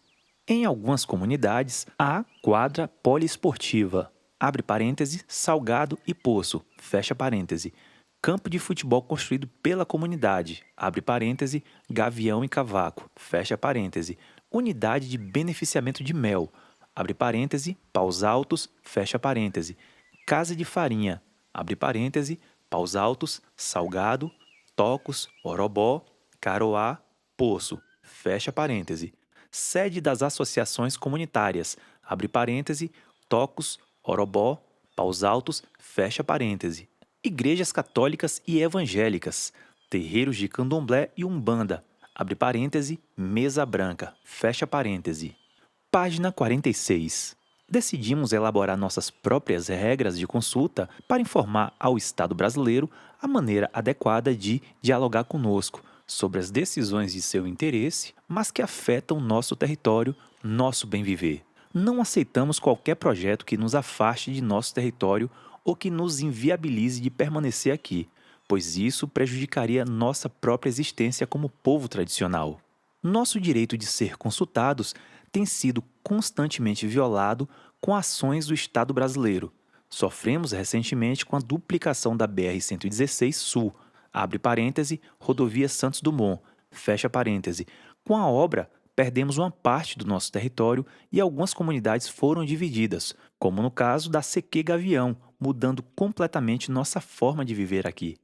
Em algumas comunidades, há quadra poliesportiva, abre parêntese, Salgado e Poço, fecha parêntese, campo de futebol construído pela comunidade, abre parêntese, Gavião e Cavaco, fecha parêntese, unidade de beneficiamento de mel, abre parêntese, Paus Altos, fecha parêntese, casa de farinha, abre parêntese, Paus Altos, Salgado, Tocos, Orobó, Caroá, Poço, fecha parêntese, sede das associações comunitárias, abre parêntese, Tocos, Orobó, Paus Altos, fecha parêntese, igrejas católicas e evangélicas, terreiros de candomblé e umbanda, abre parêntese, mesa branca, fecha parêntese. Página 46. Decidimos elaborar nossas próprias regras de consulta para informar ao Estado brasileiro a maneira adequada de dialogar conosco sobre as decisões de seu interesse, mas que afetam nosso território, nosso bem-viver. Não aceitamos qualquer projeto que nos afaste de nosso território ou que nos inviabilize de permanecer aqui, pois isso prejudicaria nossa própria existência como povo tradicional. Nosso direito de ser consultados tem sido constantemente violado com ações do Estado brasileiro. Sofremos recentemente com a duplicação da BR-116 Sul, abre parêntese, rodovia Santos Dumont, fecha parêntese, com a obra perdemos uma parte do nosso território e algumas comunidades foram divididas, como no caso da CQ Gavião, mudando completamente nossa forma de viver aqui.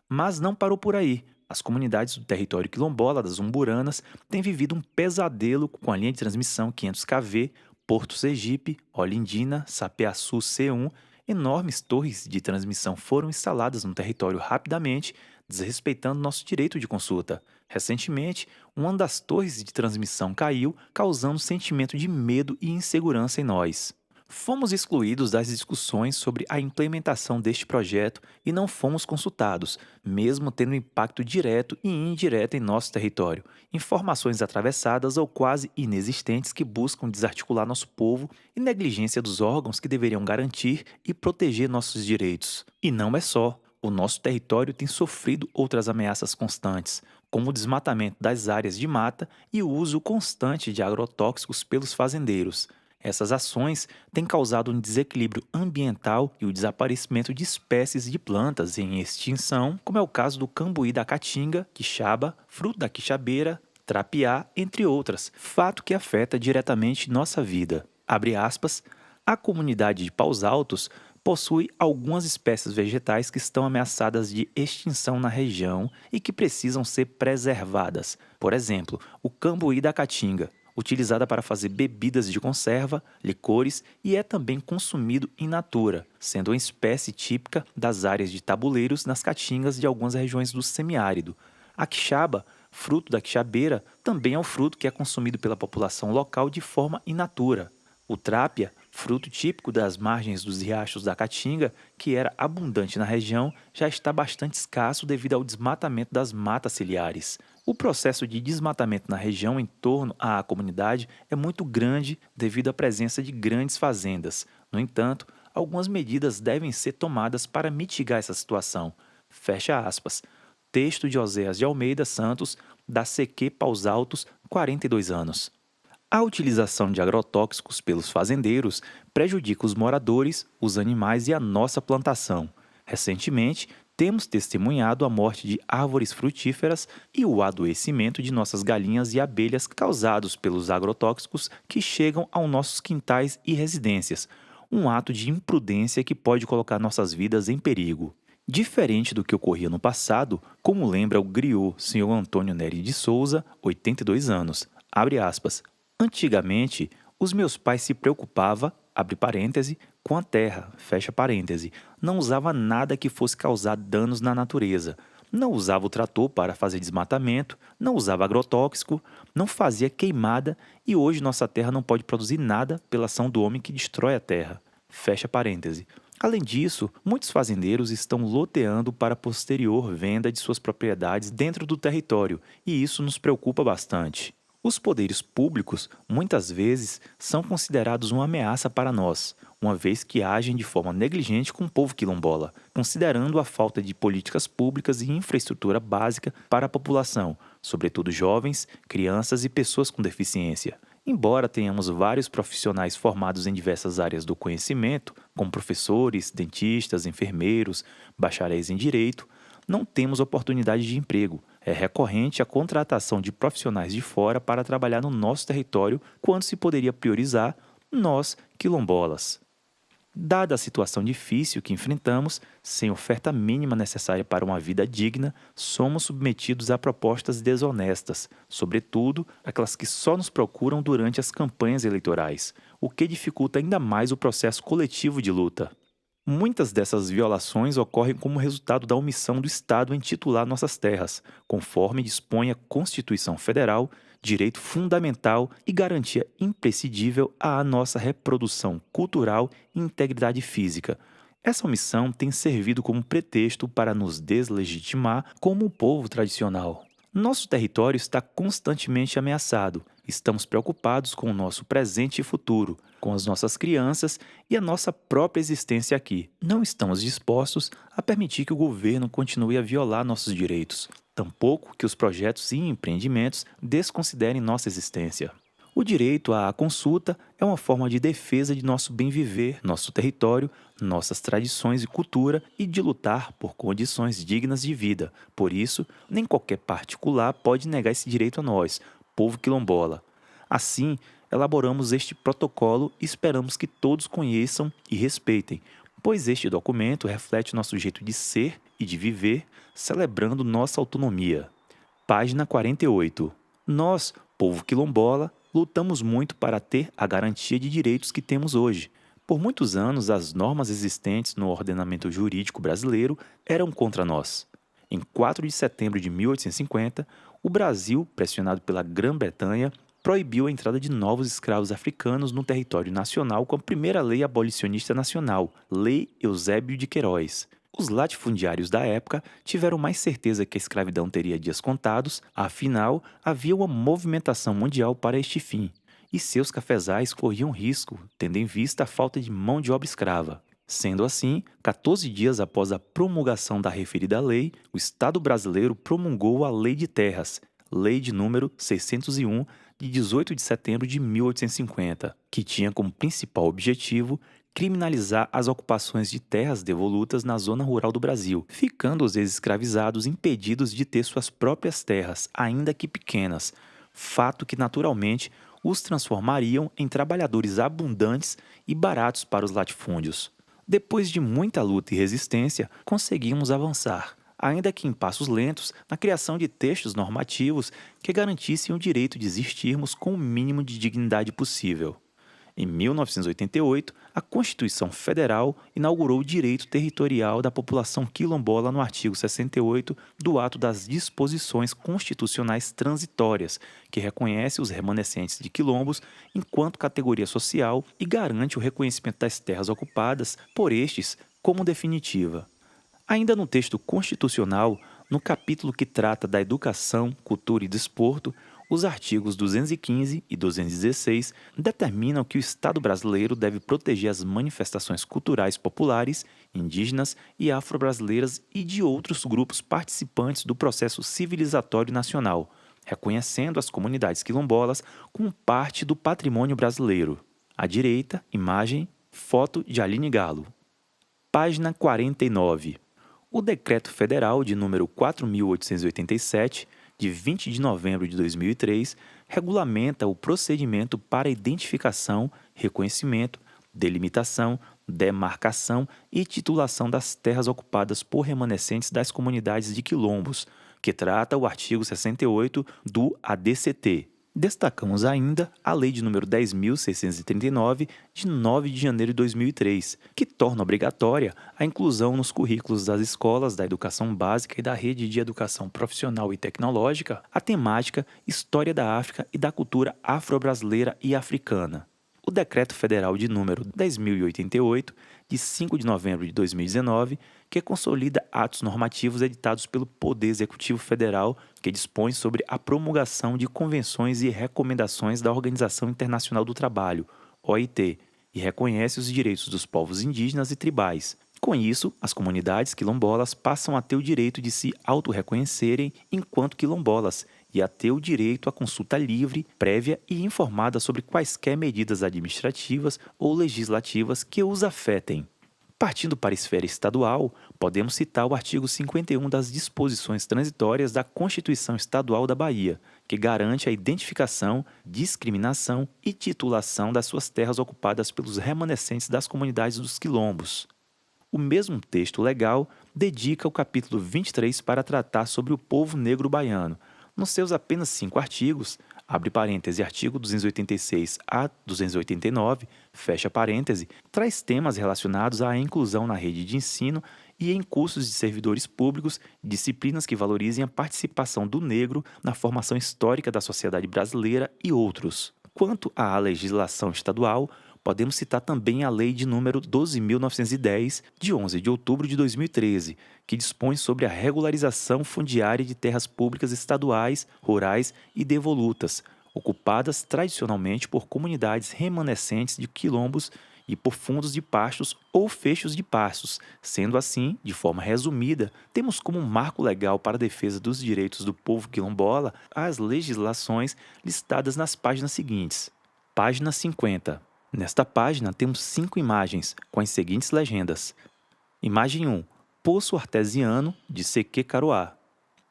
Mas não parou por aí. As comunidades do território quilombola das Umburanas têm vivido um pesadelo com a linha de transmissão 500 kV, Porto Sergipe, Olindina, Sapeaçu C1. Enormes torres de transmissão foram instaladas no território rapidamente, desrespeitando nosso direito de consulta. Recentemente, uma das torres de transmissão caiu, causando sentimento de medo e insegurança em nós. Fomos excluídos das discussões sobre a implementação deste projeto e não fomos consultados, mesmo tendo impacto direto e indireto em nosso território. Informações atravessadas ou quase inexistentes que buscam desarticular nosso povo e negligência dos órgãos que deveriam garantir e proteger nossos direitos. E não é só. O nosso território tem sofrido outras ameaças constantes, como o desmatamento das áreas de mata e o uso constante de agrotóxicos pelos fazendeiros. Essas ações têm causado um desequilíbrio ambiental e o desaparecimento de espécies de plantas em extinção, como é o caso do cambuí da caatinga, quixaba, fruto da quixabeira, trapiá, entre outras, fato que afeta diretamente nossa vida. Abre aspas, a comunidade de Paus Altos possui algumas espécies vegetais que estão ameaçadas de extinção na região e que precisam ser preservadas. Por exemplo, o cambuí da caatinga, utilizada para fazer bebidas de conserva, licores e é também consumido in natura, sendo uma espécie típica das áreas de tabuleiros nas caatingas de algumas regiões do semiárido. A quixaba, fruto da quixabeira, também é um fruto que é consumido pela população local de forma in natura. O trápia, fruto típico das margens dos riachos da Caatinga, que era abundante na região, já está bastante escasso devido ao desmatamento das matas ciliares. O processo de desmatamento na região em torno à comunidade é muito grande devido à presença de grandes fazendas. No entanto, algumas medidas devem ser tomadas para mitigar essa situação. Fecha aspas. Texto de Oséias de Almeida Santos, da CQ Paus Altos, 42 anos. A utilização de agrotóxicos pelos fazendeiros prejudica os moradores, os animais e a nossa plantação. Recentemente, temos testemunhado a morte de árvores frutíferas e o adoecimento de nossas galinhas e abelhas causados pelos agrotóxicos que chegam aos nossos quintais e residências, um ato de imprudência que pode colocar nossas vidas em perigo. Diferente do que ocorria no passado, como lembra o griot Sr. Antônio Nery de Souza, 82 anos, abre aspas, antigamente, os meus pais se preocupavam, abre parêntese, com a terra, fecha parêntese. Não usava nada que fosse causar danos na natureza. Não usava o trator para fazer desmatamento, não usava agrotóxico, não fazia queimada e hoje nossa terra não pode produzir nada pela ação do homem que destrói a terra. Fecha parêntese. Além disso, muitos fazendeiros estão loteando para posterior venda de suas propriedades dentro do território e isso nos preocupa bastante. Os poderes públicos, muitas vezes, são considerados uma ameaça para nós, uma vez que agem de forma negligente com o povo quilombola, considerando a falta de políticas públicas e infraestrutura básica para a população, sobretudo jovens, crianças e pessoas com deficiência. Embora tenhamos vários profissionais formados em diversas áreas do conhecimento, como professores, dentistas, enfermeiros, bacharéis em direito, não temos oportunidade de emprego. É recorrente a contratação de profissionais de fora para trabalhar no nosso território, quando se poderia priorizar nós, quilombolas. Dada a situação difícil que enfrentamos, sem oferta mínima necessária para uma vida digna, somos submetidos a propostas desonestas, sobretudo aquelas que só nos procuram durante as campanhas eleitorais, o que dificulta ainda mais o processo coletivo de luta. Muitas dessas violações ocorrem como resultado da omissão do Estado em titular nossas terras, conforme dispõe a Constituição Federal, direito fundamental e garantia imprescindível à nossa reprodução cultural e integridade física. Essa omissão tem servido como pretexto para nos deslegitimar como o povo tradicional. Nosso território está constantemente ameaçado. Estamos preocupados com o nosso presente e futuro, com as nossas crianças e a nossa própria existência aqui. Não estamos dispostos a permitir que o governo continue a violar nossos direitos, tampouco que os projetos e empreendimentos desconsiderem nossa existência. O direito à consulta é uma forma de defesa de nosso bem-viver, nosso território, nossas tradições e cultura e de lutar por condições dignas de vida. Por isso, nem qualquer particular pode negar esse direito a nós, povo quilombola. Assim, elaboramos este protocolo e esperamos que todos conheçam e respeitem, pois este documento reflete nosso jeito de ser e de viver, celebrando nossa autonomia. Página 48. Nós, povo quilombola, lutamos muito para ter a garantia de direitos que temos hoje. Por muitos anos, as normas existentes no ordenamento jurídico brasileiro eram contra nós. Em 4 de setembro de 1850, o Brasil, pressionado pela Grã-Bretanha, proibiu a entrada de novos escravos africanos no território nacional com a primeira lei abolicionista nacional, Lei Eusébio de Queiroz. Os latifundiários da época tiveram mais certeza que a escravidão teria dias contados, afinal, havia uma movimentação mundial para este fim, e seus cafezais corriam risco, tendo em vista a falta de mão de obra escrava. Sendo assim, 14 dias após a promulgação da referida lei, o Estado brasileiro promulgou a Lei de Terras, Lei de número 601, de 18 de setembro de 1850, que tinha como principal objetivo criminalizar as ocupações de terras devolutas na zona rural do Brasil, ficando os ex-escravizados impedidos de ter suas próprias terras, ainda que pequenas, fato que naturalmente os transformariam em trabalhadores abundantes e baratos para os latifúndios. Depois de muita luta e resistência, conseguimos avançar, ainda que em passos lentos, na criação de textos normativos que garantissem o direito de existirmos com o mínimo de dignidade possível. Em 1988, a Constituição Federal inaugurou o direito territorial da população quilombola no artigo 68 do Ato das Disposições Constitucionais Transitórias, que reconhece os remanescentes de quilombos enquanto categoria social e garante o reconhecimento das terras ocupadas por estes como definitiva. Ainda no texto constitucional, no capítulo que trata da educação, cultura e desporto, os artigos 215 e 216 determinam que o Estado brasileiro deve proteger as manifestações culturais populares, indígenas e afro-brasileiras e de outros grupos participantes do processo civilizatório nacional, reconhecendo as comunidades quilombolas como parte do patrimônio brasileiro. À direita, imagem, foto de Aline Galo. Página 49. O Decreto Federal de número 4.887, de 20 de novembro de 2003, regulamenta o procedimento para identificação, reconhecimento, delimitação, demarcação e titulação das terras ocupadas por remanescentes das comunidades de quilombos, que trata o artigo 68 do ADCT. Destacamos ainda a Lei de número 10.639, de 9 de janeiro de 2003, que torna obrigatória a inclusão nos currículos das escolas da educação básica e da rede de educação profissional e tecnológica a temática História da África e da cultura afro-brasileira e africana. O Decreto Federal de número 10.088, de 5 de novembro de 2019, que consolida atos normativos editados pelo Poder Executivo Federal, que dispõe sobre a promulgação de convenções e recomendações da Organização Internacional do Trabalho, OIT, e reconhece os direitos dos povos indígenas e tribais. Com isso, as comunidades quilombolas passam a ter o direito de se autorreconhecerem enquanto quilombolas e a ter o direito à consulta livre, prévia e informada sobre quaisquer medidas administrativas ou legislativas que os afetem. Partindo para a esfera estadual, podemos citar o artigo 51 das Disposições Transitórias da Constituição Estadual da Bahia, que garante a identificação, discriminação e titulação das suas terras ocupadas pelos remanescentes das comunidades dos quilombos. O mesmo texto legal dedica o capítulo 23 para tratar sobre o povo negro baiano. Nos seus apenas 5 artigos, abre parêntese, artigo 286 a 289, fecha parêntese, traz temas relacionados à inclusão na rede de ensino e em cursos de servidores públicos, disciplinas que valorizem a participação do negro na formação histórica da sociedade brasileira e outros. Quanto à legislação estadual, podemos citar também a Lei de número 12.910, de 11 de outubro de 2013, que dispõe sobre a regularização fundiária de terras públicas estaduais, rurais e devolutas, ocupadas tradicionalmente por comunidades remanescentes de quilombos e por fundos de pastos ou fechos de pastos. Sendo assim, de forma resumida, temos como marco legal para a defesa dos direitos do povo quilombola as legislações listadas nas páginas seguintes. Página 50. Nesta página temos 5 imagens com as seguintes legendas. Imagem 1. Poço artesiano de Sequê Caroá.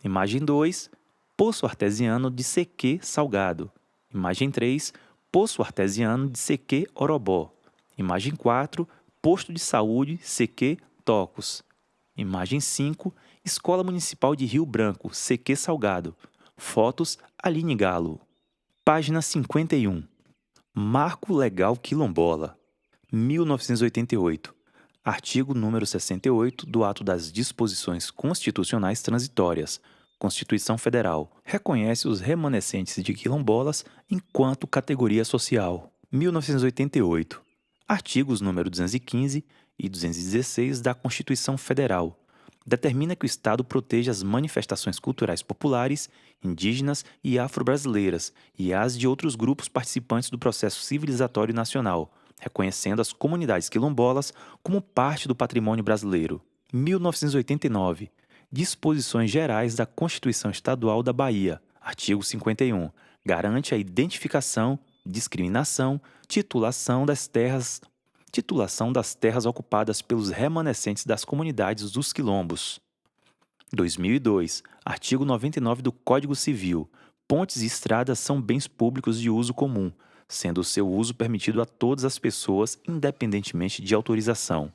Imagem 2. Poço artesiano de Sequê Salgado. Imagem 3, Poço Artesiano de CQ Orobó. Imagem 4, Posto de Saúde CQ Tocos. Imagem 5, Escola Municipal de Rio Branco, CQ Salgado. Fotos Aline Galo. Página 51. Marco Legal Quilombola. 1988. Artigo número 68 do Ato das Disposições Constitucionais Transitórias. Constituição Federal. Reconhece os remanescentes de quilombolas enquanto categoria social. 1988. Artigos número 215 e 216 da Constituição Federal. Determina que o Estado proteja as manifestações culturais populares, indígenas e afro-brasileiras e as de outros grupos participantes do processo civilizatório nacional, reconhecendo as comunidades quilombolas como parte do patrimônio brasileiro. 1989. Disposições Gerais da Constituição Estadual da Bahia. Artigo 51. Garante a identificação, discriminação, titulação das terras ocupadas pelos remanescentes das comunidades dos quilombos. 2002. Artigo 99 do Código Civil. Pontes e estradas são bens públicos de uso comum, sendo o seu uso permitido a todas as pessoas, independentemente de autorização.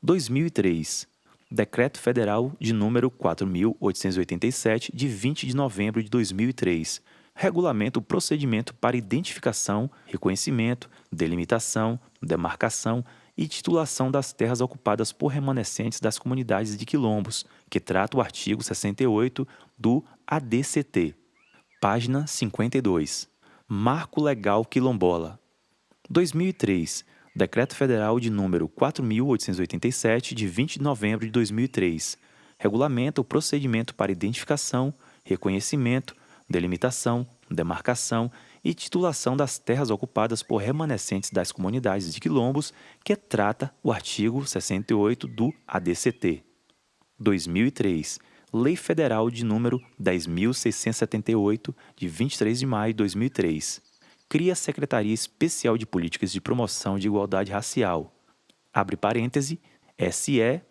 2003. Decreto Federal de número 4.887, de 20 de novembro de 2003. Regulamenta o procedimento para identificação, reconhecimento, delimitação, demarcação e titulação das terras ocupadas por remanescentes das comunidades de quilombos, que trata o artigo 68 do ADCT. Página 52. Marco Legal Quilombola. 2003. Decreto Federal de número 4.887, de 20 de novembro de 2003. Regulamenta o procedimento para identificação, reconhecimento, delimitação, demarcação e titulação das terras ocupadas por remanescentes das comunidades de quilombos, que trata o artigo 68 do ADCT. 2003. Lei Federal de número 10.678, de 23 de maio de 2003. Cria a Secretaria Especial de Políticas de Promoção de Igualdade Racial, abre parêntese, SEPPIR,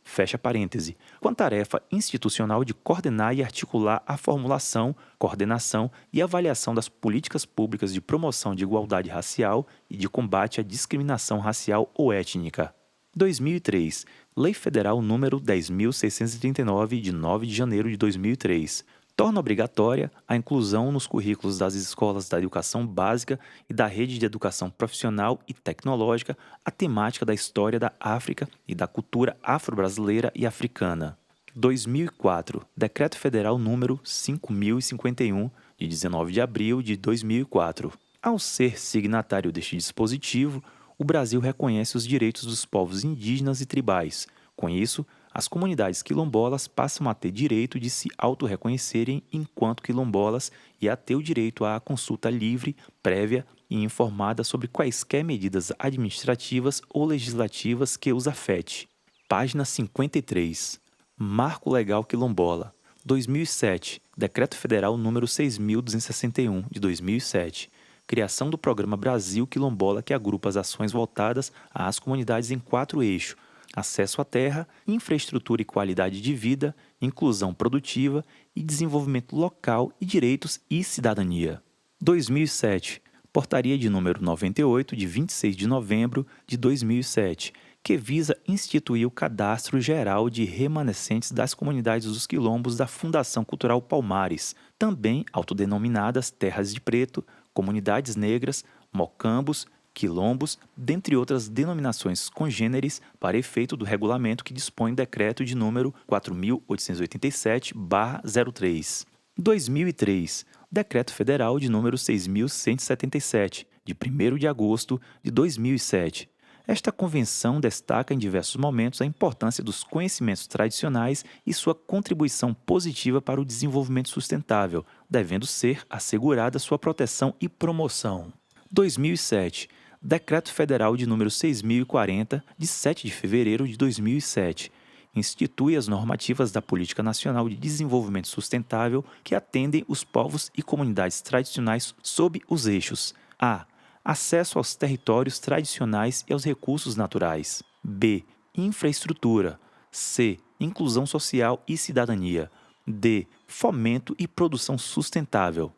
fecha parêntese, com a tarefa institucional de coordenar e articular a formulação, coordenação e avaliação das políticas públicas de promoção de igualdade racial e de combate à discriminação racial ou étnica. 2003. Lei Federal número 10.639, de 9 de janeiro de 2003. Torna obrigatória a inclusão nos currículos das escolas da educação básica e da rede de educação profissional e tecnológica a temática da história da África e da cultura afro-brasileira e africana. 2004. Decreto Federal número 5.051, de 19 de abril de 2004. Ao ser signatário deste dispositivo, o Brasil reconhece os direitos dos povos indígenas e tribais. Com isso, as comunidades quilombolas passam a ter direito de se autorreconhecerem enquanto quilombolas e a ter o direito à consulta livre, prévia e informada sobre quaisquer medidas administrativas ou legislativas que os afete. Página 53. Marco Legal Quilombola. 2007. Decreto Federal número 6.261, de 2007. Criação do Programa Brasil Quilombola, que agrupa as ações voltadas às comunidades em 4 eixos: acesso à terra, infraestrutura e qualidade de vida, inclusão produtiva e desenvolvimento local e direitos e cidadania. 2007. Portaria de número 98, de 26 de novembro de 2007, que visa instituir o Cadastro Geral de Remanescentes das Comunidades dos Quilombos da Fundação Cultural Palmares, também autodenominadas Terras de Preto, Comunidades Negras, Mocambos, quilombos, dentre outras denominações congêneres, para efeito do regulamento que dispõe o decreto de número 4.887/03. 2003. Decreto Federal de número 6.177, de 1º de agosto de 2007. Esta convenção destaca em diversos momentos a importância dos conhecimentos tradicionais e sua contribuição positiva para o desenvolvimento sustentável, devendo ser assegurada sua proteção e promoção. 2007. Decreto Federal de número 6.040, de 7 de fevereiro de 2007, institui as normativas da Política Nacional de Desenvolvimento Sustentável que atendem os povos e comunidades tradicionais sob os eixos: a. Acesso aos territórios tradicionais e aos recursos naturais. B. Infraestrutura. C. Inclusão social e cidadania. D. Fomento e produção sustentável.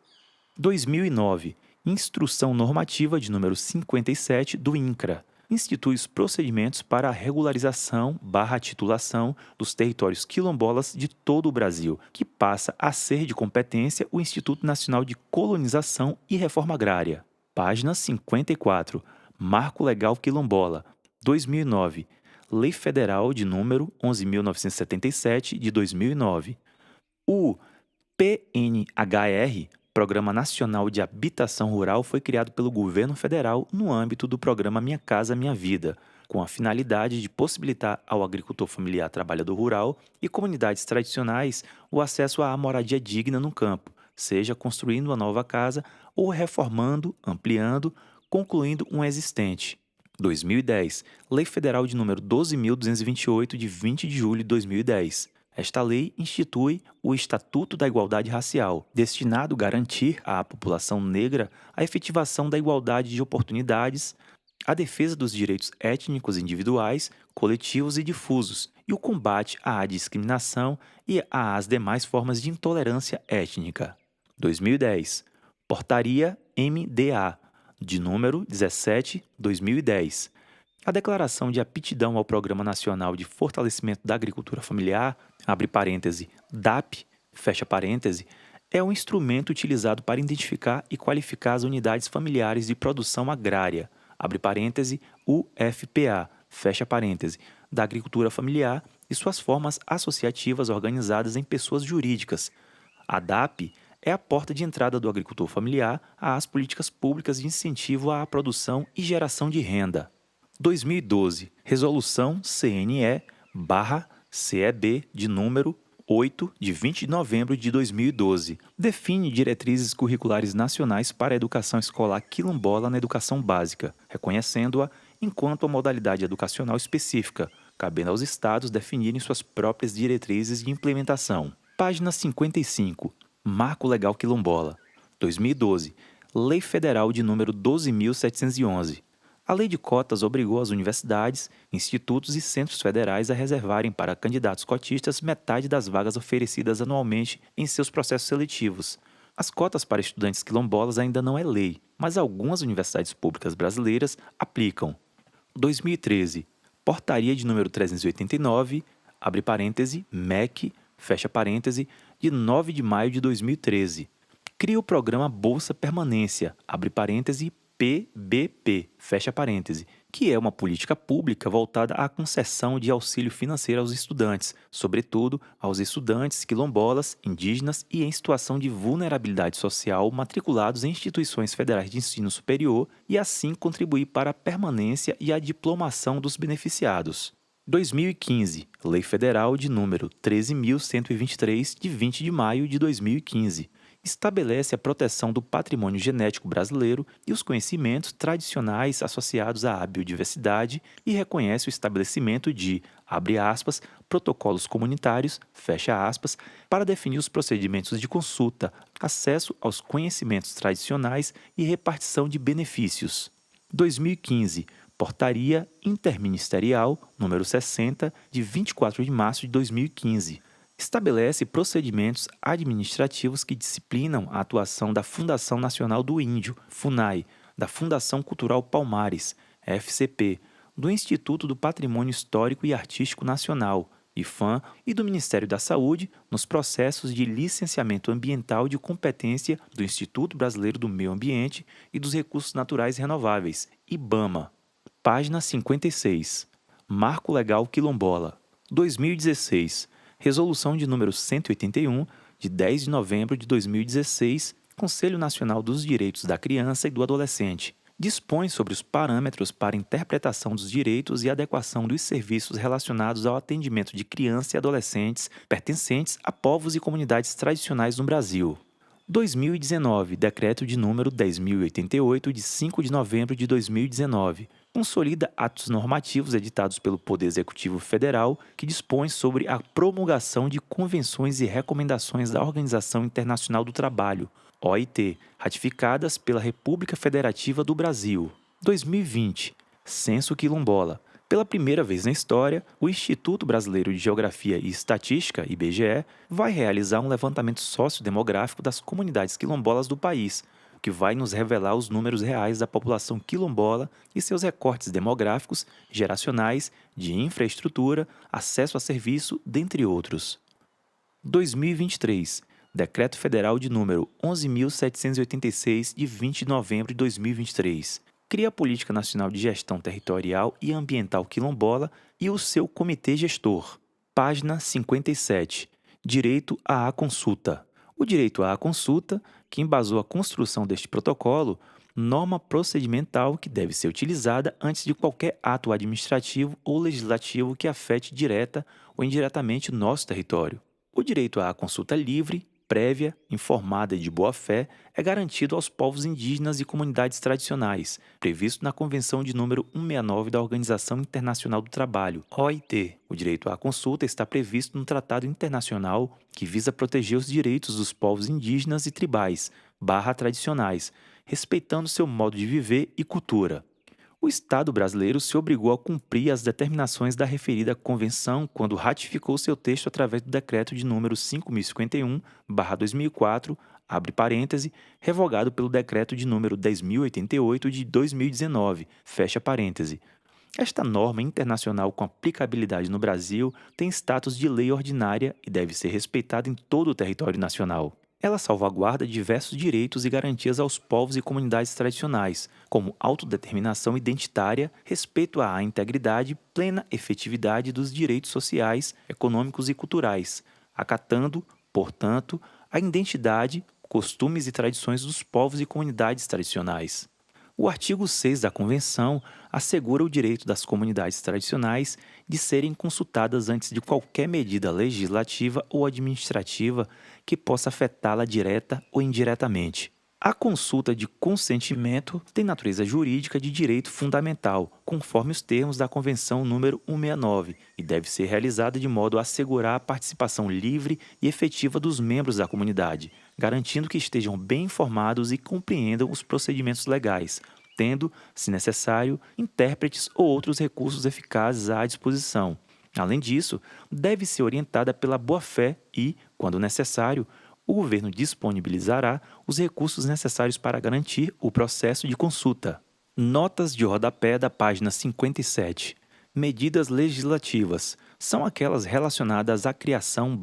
2009. Instrução Normativa de número 57 do INCRA. Institui os procedimentos para a regularização/titulação dos territórios quilombolas de todo o Brasil, que passa a ser de competência o Instituto Nacional de Colonização e Reforma Agrária. Página 54. Marco Legal Quilombola, 2009. Lei Federal de número 11.977 de 2009. O PNHR, Programa Nacional de Habitação Rural, foi criado pelo governo federal no âmbito do programa Minha Casa Minha Vida, com a finalidade de possibilitar ao agricultor familiar trabalhador rural e comunidades tradicionais o acesso à moradia digna no campo, seja construindo uma nova casa ou reformando, ampliando, concluindo uma existente. 2010. Lei Federal de número 12.228, de 20 de julho de 2010. Esta lei institui o Estatuto da Igualdade Racial, destinado a garantir à população negra a efetivação da igualdade de oportunidades, a defesa dos direitos étnicos individuais, coletivos e difusos, e o combate à discriminação e às demais formas de intolerância étnica. 2010. Portaria MDA, de número 17/2010. A Declaração de Aptidão ao Programa Nacional de Fortalecimento da Agricultura Familiar, abre parêntese, DAP, fecha parêntese, é um instrumento utilizado para identificar e qualificar as unidades familiares de produção agrária, abre parêntese, UFPA, fecha parêntese, da agricultura familiar e suas formas associativas organizadas em pessoas jurídicas. A DAP é a porta de entrada do agricultor familiar às políticas públicas de incentivo à produção e geração de renda. 2012. Resolução CNE/CEB de número 8, de 20 de novembro de 2012. Define diretrizes curriculares nacionais para a educação escolar quilombola na educação básica, reconhecendo-a enquanto a modalidade educacional específica, cabendo aos estados definirem suas próprias diretrizes de implementação. Página 55. Marco Legal Quilombola, 2012. Lei Federal de número 12.711. A Lei de Cotas obrigou as universidades, institutos e centros federais a reservarem para candidatos cotistas metade das vagas oferecidas anualmente em seus processos seletivos. As cotas para estudantes quilombolas ainda não é lei, mas algumas universidades públicas brasileiras aplicam. 2013. Portaria de número 389, abre parêntese, MEC, fecha parêntese, de 9 de maio de 2013. Cria o programa Bolsa Permanência, abre parêntese, PBP, fecha parêntese, que é uma política pública voltada à concessão de auxílio financeiro aos estudantes, sobretudo aos estudantes quilombolas, indígenas e em situação de vulnerabilidade social matriculados em instituições federais de ensino superior e assim contribuir para a permanência e a diplomação dos beneficiados. 2015. Lei Federal de número 13.123, de 20 de maio de 2015. Estabelece a proteção do patrimônio genético brasileiro e os conhecimentos tradicionais associados à biodiversidade e reconhece o estabelecimento de, abre aspas, protocolos comunitários, fecha aspas, para definir os procedimentos de consulta, acesso aos conhecimentos tradicionais e repartição de benefícios. 2015. Portaria Interministerial número 60, de 24 de março de 2015. Estabelece procedimentos administrativos que disciplinam a atuação da Fundação Nacional do Índio, FUNAI, da Fundação Cultural Palmares, FCP, do Instituto do Patrimônio Histórico e Artístico Nacional, IFAM, e do Ministério da Saúde nos processos de licenciamento ambiental de competência do Instituto Brasileiro do Meio Ambiente e dos Recursos Naturais Renováveis, IBAMA. Página 56. Marco Legal Quilombola, 2016. Resolução de número 181, de 10 de novembro de 2016, Conselho Nacional dos Direitos da Criança e do Adolescente, dispõe sobre os parâmetros para interpretação dos direitos e adequação dos serviços relacionados ao atendimento de crianças e adolescentes pertencentes a povos e comunidades tradicionais no Brasil. 2019, Decreto de número 10.088, de 5 de novembro de 2019, consolida atos normativos editados pelo Poder Executivo Federal que dispõem sobre a promulgação de convenções e recomendações da Organização Internacional do Trabalho, OIT, ratificadas pela República Federativa do Brasil. 2020, Censo Quilombola, Pela primeira vez na história, o Instituto Brasileiro de Geografia e Estatística, IBGE, vai realizar um levantamento sociodemográfico das comunidades quilombolas do país, o que vai nos revelar os números reais da população quilombola e seus recortes demográficos, geracionais, de infraestrutura, acesso a serviço, dentre outros. 2023. Decreto Federal de número 11.786, de 20 de novembro de 2023. Cria a Política Nacional de Gestão Territorial e Ambiental Quilombola e o seu Comitê Gestor. Página 57. Direito à consulta. O direito à consulta, que embasou a construção deste protocolo, norma procedimental que deve ser utilizada antes de qualquer ato administrativo ou legislativo que afete direta ou indiretamente nosso território. O direito à consulta livre, prévia, informada e de boa-fé é garantido aos povos indígenas e comunidades tradicionais, previsto na Convenção de número 169 da Organização Internacional do Trabalho, OIT. O direito à consulta está previsto no Tratado Internacional que visa proteger os direitos dos povos indígenas e tribais, tradicionais, respeitando seu modo de viver e cultura. O Estado brasileiro se obrigou a cumprir as determinações da referida convenção quando ratificou seu texto através do decreto de número 5051/2004, abre parêntese, revogado pelo decreto de número 10.088 de 2019, fecha parêntese. Esta norma internacional com aplicabilidade no Brasil tem status de lei ordinária e deve ser respeitada em todo o território nacional. Ela salvaguarda diversos direitos e garantias aos povos e comunidades tradicionais, como autodeterminação identitária, respeito à integridade e plena efetividade dos direitos sociais, econômicos e culturais, acatando, portanto, a identidade, costumes e tradições dos povos e comunidades tradicionais. O artigo 6 da Convenção assegura o direito das comunidades tradicionais de serem consultadas antes de qualquer medida legislativa ou administrativa que possa afetá-la direta ou indiretamente. A consulta de consentimento tem natureza jurídica de direito fundamental, conforme os termos da Convenção número 169, e deve ser realizada de modo a assegurar a participação livre e efetiva dos membros da comunidade, garantindo que estejam bem informados e compreendam os procedimentos legais, tendo, se necessário, intérpretes ou outros recursos eficazes à disposição. Além disso, deve ser orientada pela boa-fé e, quando necessário, o governo disponibilizará os recursos necessários para garantir o processo de consulta. Notas de rodapé da página 57. Medidas legislativas são aquelas relacionadas à criação,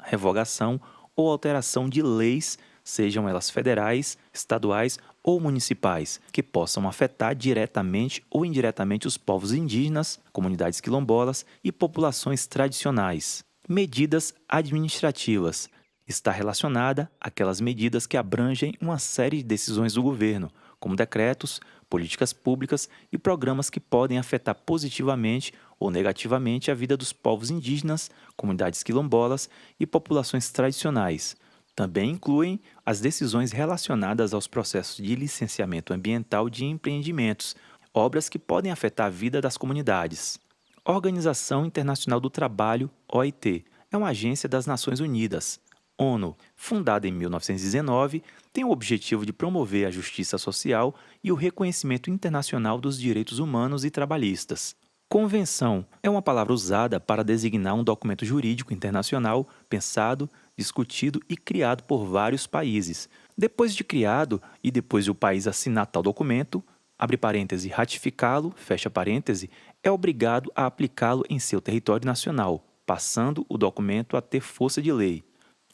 revogação ou alteração de leis, sejam elas federais, estaduais ou municipais, que possam afetar diretamente ou indiretamente os povos indígenas, comunidades quilombolas e populações tradicionais. Medidas administrativas está relacionada àquelas medidas que abrangem uma série de decisões do governo, como decretos, políticas públicas e programas que podem afetar positivamente ou negativamente a vida dos povos indígenas, comunidades quilombolas e populações tradicionais. Também incluem as decisões relacionadas aos processos de licenciamento ambiental de empreendimentos, obras que podem afetar a vida das comunidades. Organização Internacional do Trabalho, OIT, é uma agência das Nações Unidas. ONU, fundada em 1919, tem o objetivo de promover a justiça social e o reconhecimento internacional dos direitos humanos e trabalhistas. Convenção é uma palavra usada para designar um documento jurídico internacional pensado, discutido e criado por vários países. Depois de criado e depois de o país assinar tal documento, abre parêntese, ratificá-lo, fecha parêntese, é obrigado a aplicá-lo em seu território nacional, passando o documento a ter força de lei.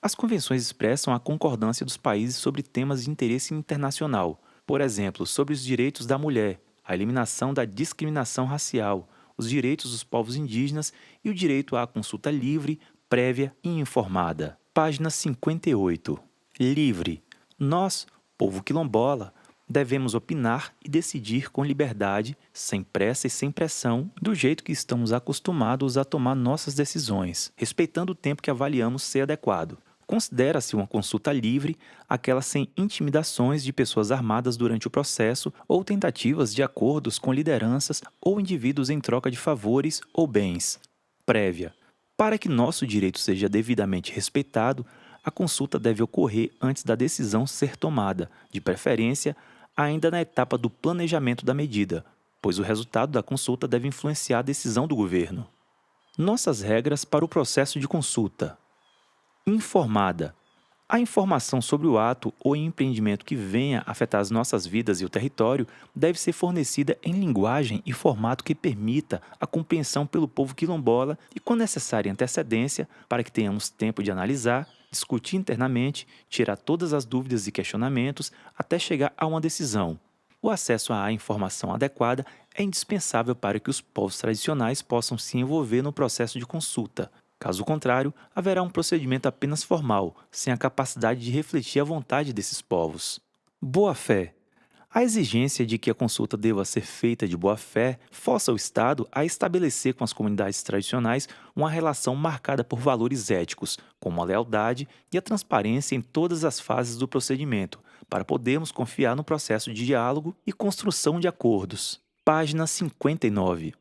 As convenções expressam a concordância dos países sobre temas de interesse internacional, por exemplo, sobre os direitos da mulher, a eliminação da discriminação racial, os direitos dos povos indígenas e o direito à consulta livre, prévia e informada. Página 58. Livre. Nós, povo quilombola, devemos opinar e decidir com liberdade, sem pressa e sem pressão, do jeito que estamos acostumados a tomar nossas decisões, respeitando o tempo que avaliamos ser adequado. Considera-se uma consulta livre aquela sem intimidações de pessoas armadas durante o processo ou tentativas de acordos com lideranças ou indivíduos em troca de favores ou bens. Prévia. Para que nosso direito seja devidamente respeitado, a consulta deve ocorrer antes da decisão ser tomada, de preferência, ainda na etapa do planejamento da medida, pois o resultado da consulta deve influenciar a decisão do governo. Nossas regras para o processo de consulta. Informada. A informação sobre o ato ou empreendimento que venha afetar as nossas vidas e o território deve ser fornecida em linguagem e formato que permita a compreensão pelo povo quilombola e, com necessária antecedência, para que tenhamos tempo de analisar, discutir internamente, tirar todas as dúvidas e questionamentos até chegar a uma decisão. O acesso à informação adequada é indispensável para que os povos tradicionais possam se envolver no processo de consulta. Caso contrário, haverá um procedimento apenas formal, sem a capacidade de refletir a vontade desses povos. Boa-fé. A exigência de que a consulta deva ser feita de boa-fé força o Estado a estabelecer com as comunidades tradicionais uma relação marcada por valores éticos, como a lealdade e a transparência em todas as fases do procedimento, para podermos confiar no processo de diálogo e construção de acordos. Página 59.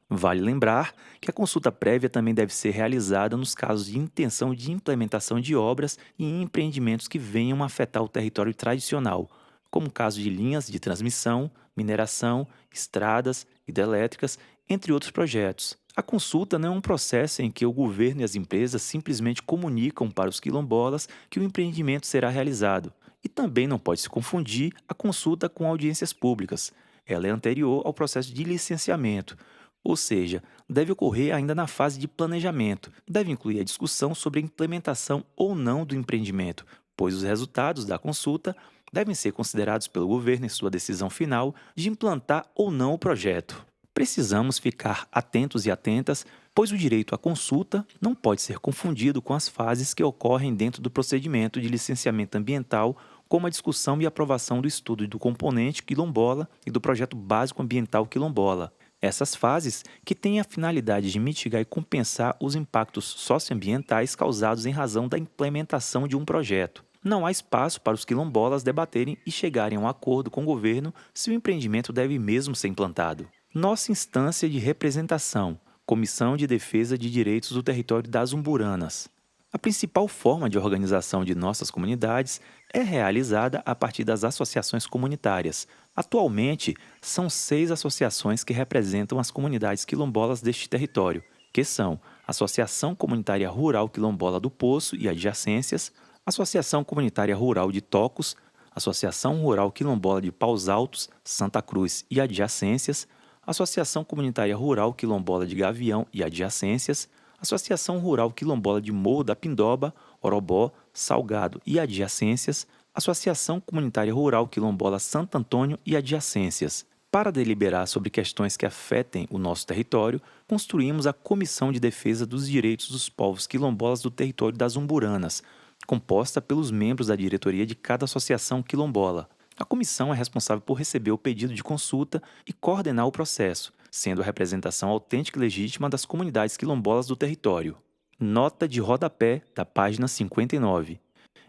Vale lembrar que a consulta prévia também deve ser realizada nos casos de intenção de implementação de obras e empreendimentos que venham a afetar o território tradicional, como o caso de linhas de transmissão, mineração, estradas, hidrelétricas, entre outros projetos. A consulta não é um processo em que o governo e as empresas simplesmente comunicam para os quilombolas que o empreendimento será realizado. E também não pode se confundir a consulta com audiências públicas. Ela é anterior ao processo de licenciamento, ou seja, deve ocorrer ainda na fase de planejamento. Deve incluir a discussão sobre a implementação ou não do empreendimento, pois os resultados da consulta devem ser considerados pelo governo em sua decisão final de implantar ou não o projeto. Precisamos ficar atentos e atentas, pois o direito à consulta não pode ser confundido com as fases que ocorrem dentro do procedimento de licenciamento ambiental, como a discussão e aprovação do estudo do componente quilombola e do projeto básico ambiental quilombola. Essas fases, que têm a finalidade de mitigar e compensar os impactos socioambientais causados em razão da implementação de um projeto. Não há espaço para os quilombolas debaterem e chegarem a um acordo com o governo se o empreendimento deve mesmo ser implantado. Nossa instância de representação, Comissão de Defesa de Direitos do Território das Umburanas. A principal forma de organização de nossas comunidades é realizada a partir das associações comunitárias. Atualmente, são 6 associações que representam as comunidades quilombolas deste território, que são Associação Comunitária Rural Quilombola do Poço e adjacências, Associação Comunitária Rural de Tocos, Associação Rural Quilombola de Paus Altos, Santa Cruz e adjacências, Associação Comunitária Rural Quilombola de Gavião e adjacências, Associação Rural Quilombola de Morro da Pindoba, Orobó, Salgado e adjacências, Associação Comunitária Rural Quilombola Santo Antônio e adjacências. Para deliberar sobre questões que afetem o nosso território, construímos a Comissão de Defesa dos Direitos dos Povos Quilombolas do Território das Umburanas, composta pelos membros da diretoria de cada associação quilombola. A comissão é responsável por receber o pedido de consulta e coordenar o processo, sendo a representação autêntica e legítima das comunidades quilombolas do território. Nota de rodapé da página 59.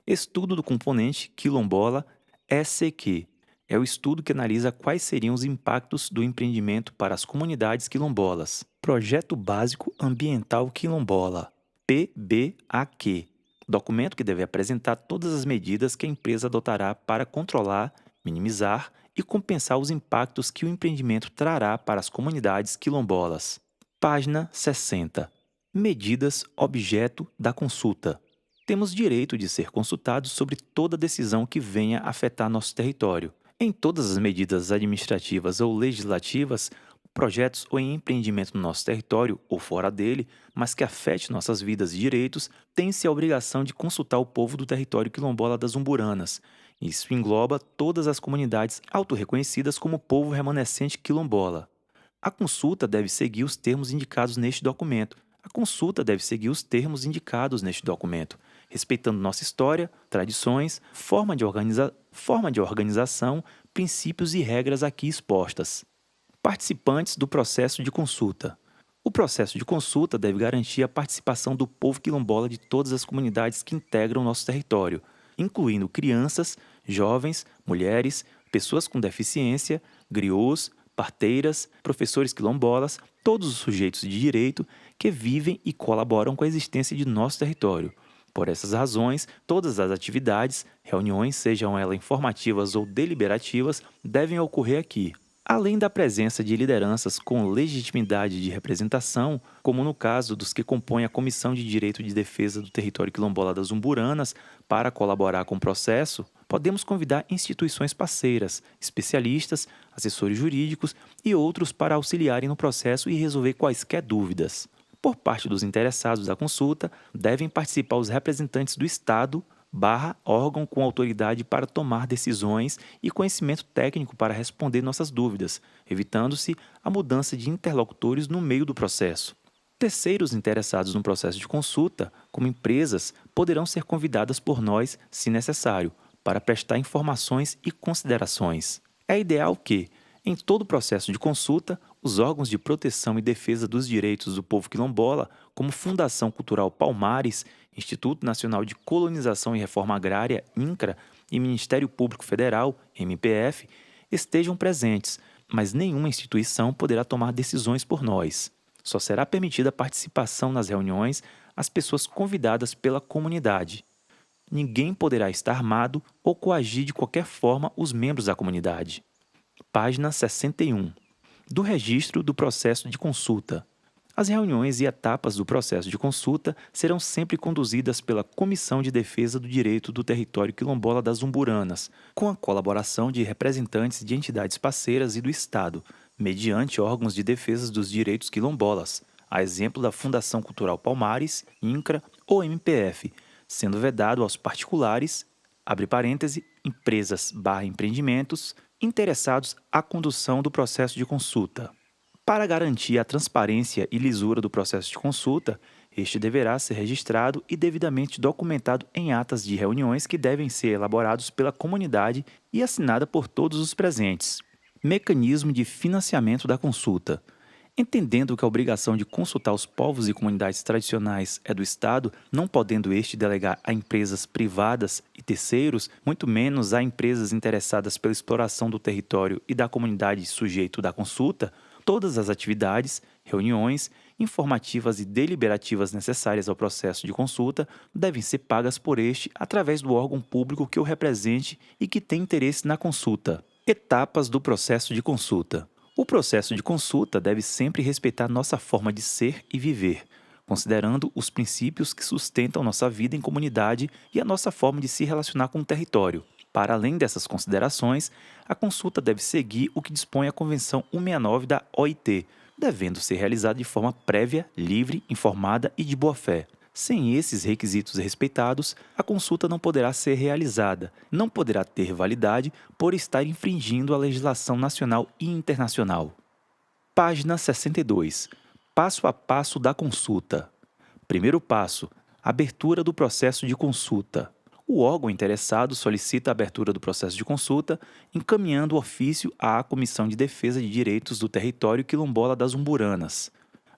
Estudo do componente quilombola ECQ. É o estudo que analisa quais seriam os impactos do empreendimento para as comunidades quilombolas. Projeto Básico Ambiental Quilombola, PBAQ. Documento que deve apresentar todas as medidas que a empresa adotará para controlar, minimizar e compensar os impactos que o empreendimento trará para as comunidades quilombolas. Página 60. Medidas objeto da consulta. Temos direito de ser consultados sobre toda decisão que venha afetar nosso território. Em todas as medidas administrativas ou legislativas, projetos ou empreendimento no nosso território ou fora dele, mas que afete nossas vidas e direitos, tem-se a obrigação de consultar o povo do território quilombola das Umburanas. Isso engloba todas as comunidades autorreconhecidas como povo remanescente quilombola. A consulta deve seguir os termos indicados neste documento. Respeitando nossa história, tradições, forma de organização, princípios e regras aqui expostas. Participantes do processo de consulta. O processo de consulta deve garantir a participação do povo quilombola de todas as comunidades que integram nosso território, incluindo crianças, jovens, mulheres, pessoas com deficiência, griots, parteiras, professores quilombolas, todos os sujeitos de direito que vivem e colaboram com a existência de nosso território. Por essas razões, todas as atividades, reuniões, sejam elas informativas ou deliberativas, devem ocorrer aqui. Além da presença de lideranças com legitimidade de representação, como no caso dos que compõem a Comissão de Direito de Defesa do Território Quilombola das Umburanas, para colaborar com o processo, podemos convidar instituições parceiras, especialistas, assessores jurídicos e outros para auxiliarem no processo e resolver quaisquer dúvidas. Por parte dos interessados da consulta, devem participar os representantes do Estado, órgão com autoridade para tomar decisões e conhecimento técnico para responder nossas dúvidas, evitando-se a mudança de interlocutores no meio do processo. Terceiros interessados no processo de consulta, como empresas, poderão ser convidadas por nós, se necessário, para prestar informações e considerações. É ideal que, em todo o processo de consulta, os órgãos de proteção e defesa dos direitos do povo quilombola, como Fundação Cultural Palmares, Instituto Nacional de Colonização e Reforma Agrária, INCRA, e Ministério Público Federal, MPF, estejam presentes, mas nenhuma instituição poderá tomar decisões por nós. Só será permitida a participação nas reuniões às pessoas convidadas pela comunidade. Ninguém poderá estar armado ou coagir de qualquer forma os membros da comunidade. Página 61. Do registro do processo de consulta. As reuniões e etapas do processo de consulta serão sempre conduzidas pela Comissão de Defesa do Direito do Território Quilombola das Umburanas, com a colaboração de representantes de entidades parceiras e do Estado, mediante órgãos de defesa dos direitos quilombolas, a exemplo da Fundação Cultural Palmares, INCRA ou MPF, sendo vedado aos particulares, abre parêntese, empresas/empreendimentos, interessados à condução do processo de consulta. Para garantir a transparência e lisura do processo de consulta, este deverá ser registrado e devidamente documentado em atas de reuniões que devem ser elaborados pela comunidade e assinada por todos os presentes. Mecanismo de financiamento da consulta. Entendendo que a obrigação de consultar os povos e comunidades tradicionais é do Estado, não podendo este delegar a empresas privadas e terceiros, muito menos a empresas interessadas pela exploração do território e da comunidade sujeito da consulta, todas as atividades, reuniões, informativas e deliberativas necessárias ao processo de consulta devem ser pagas por este através do órgão público que o represente e que tem interesse na consulta. Etapas do processo de consulta. O processo de consulta deve sempre respeitar nossa forma de ser e viver, considerando os princípios que sustentam nossa vida em comunidade e a nossa forma de se relacionar com o território. Para além dessas considerações, a consulta deve seguir o que dispõe a Convenção 169 da OIT, devendo ser realizada de forma prévia, livre, informada e de boa-fé. Sem esses requisitos respeitados, a consulta não poderá ser realizada, não poderá ter validade por estar infringindo a legislação nacional e internacional. Página 62. Passo a passo da consulta. Primeiro passo: abertura do processo de consulta. O órgão interessado solicita a abertura do processo de consulta, encaminhando o ofício à Comissão de Defesa de Direitos do Território Quilombola das Umburanas.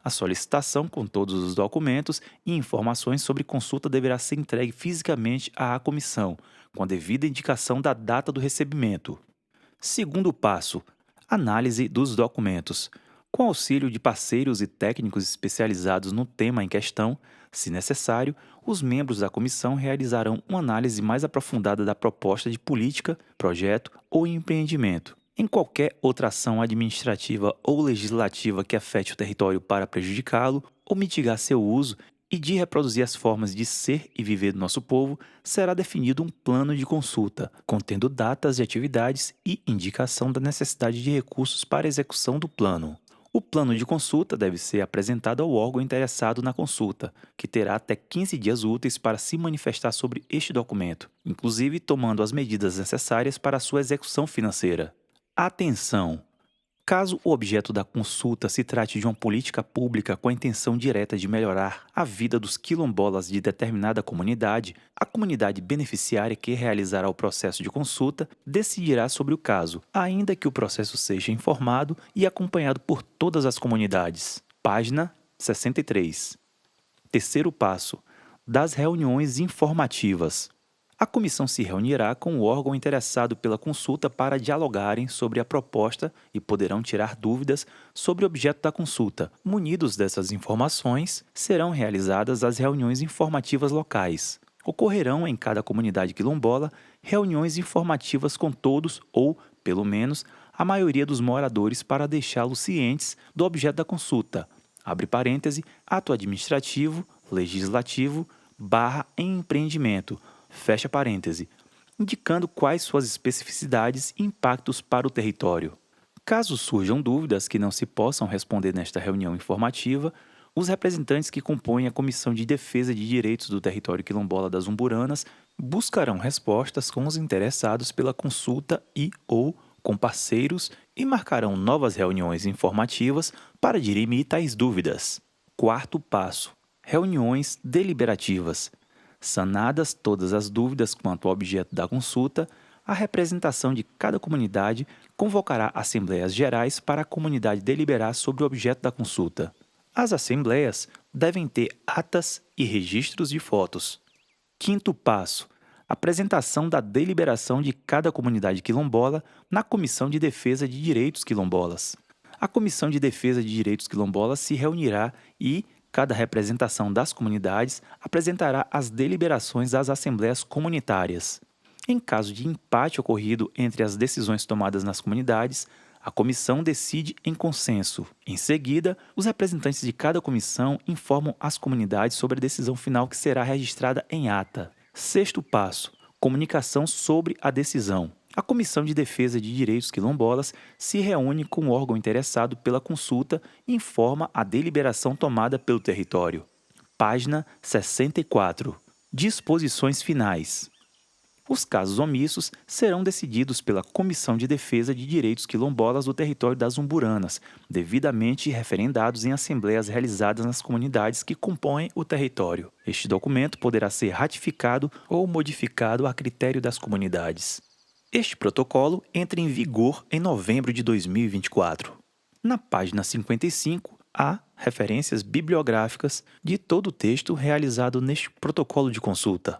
A solicitação, com todos os documentos e informações sobre consulta, deverá ser entregue fisicamente à comissão, com a devida indicação da data do recebimento. Segundo passo: análise dos documentos. Com auxílio de parceiros e técnicos especializados no tema em questão, se necessário, os membros da comissão realizarão uma análise mais aprofundada da proposta de política, projeto ou empreendimento. Em qualquer outra ação administrativa ou legislativa que afete o território para prejudicá-lo ou mitigar seu uso e de reproduzir as formas de ser e viver do nosso povo, será definido um plano de consulta, contendo datas de atividades e indicação da necessidade de recursos para a execução do plano. O plano de consulta deve ser apresentado ao órgão interessado na consulta, que terá até 15 dias úteis para se manifestar sobre este documento, inclusive tomando as medidas necessárias para a sua execução financeira. Atenção! Caso o objeto da consulta se trate de uma política pública com a intenção direta de melhorar a vida dos quilombolas de determinada comunidade, a comunidade beneficiária que realizará o processo de consulta decidirá sobre o caso, ainda que o processo seja informado e acompanhado por todas as comunidades. Página 63. Terceiro passo: das reuniões informativas. A comissão se reunirá com o órgão interessado pela consulta para dialogarem sobre a proposta e poderão tirar dúvidas sobre o objeto da consulta. Munidos dessas informações, serão realizadas as reuniões informativas locais. Ocorrerão em cada comunidade quilombola reuniões informativas com todos ou, pelo menos, a maioria dos moradores para deixá-los cientes do objeto da consulta. Abre parêntese, ato administrativo, legislativo, empreendimento, fecha parêntese, indicando quais suas especificidades e impactos para o território. Caso surjam dúvidas que não se possam responder nesta reunião informativa, os representantes que compõem a Comissão de Defesa de Direitos do Território Quilombola das Umburanas buscarão respostas com os interessados pela consulta ou com parceiros e marcarão novas reuniões informativas para dirimir tais dúvidas. Quarto passo: reuniões deliberativas. Sanadas todas as dúvidas quanto ao objeto da consulta, a representação de cada comunidade convocará assembleias gerais para a comunidade deliberar sobre o objeto da consulta. As assembleias devem ter atas e registros de fotos. Quinto passo: apresentação da deliberação de cada comunidade quilombola na Comissão de Defesa de Direitos Quilombolas. A Comissão de Defesa de Direitos Quilombolas se reunirá e cada representação das comunidades apresentará as deliberações às assembleias comunitárias. Em caso de empate ocorrido entre as decisões tomadas nas comunidades, a comissão decide em consenso. Em seguida, os representantes de cada comissão informam as comunidades sobre a decisão final que será registrada em ata. Sexto passo: comunicação sobre a decisão. A Comissão de Defesa de Direitos Quilombolas se reúne com o órgão interessado pela consulta e informa a deliberação tomada pelo território. Página 64. Disposições finais. Os casos omissos serão decididos pela Comissão de Defesa de Direitos Quilombolas do Território das Umburanas, devidamente referendados em assembleias realizadas nas comunidades que compõem o território. Este documento poderá ser ratificado ou modificado a critério das comunidades. Este protocolo entra em vigor em novembro de 2024. Na página 55, há referências bibliográficas de todo o texto realizado neste protocolo de consulta.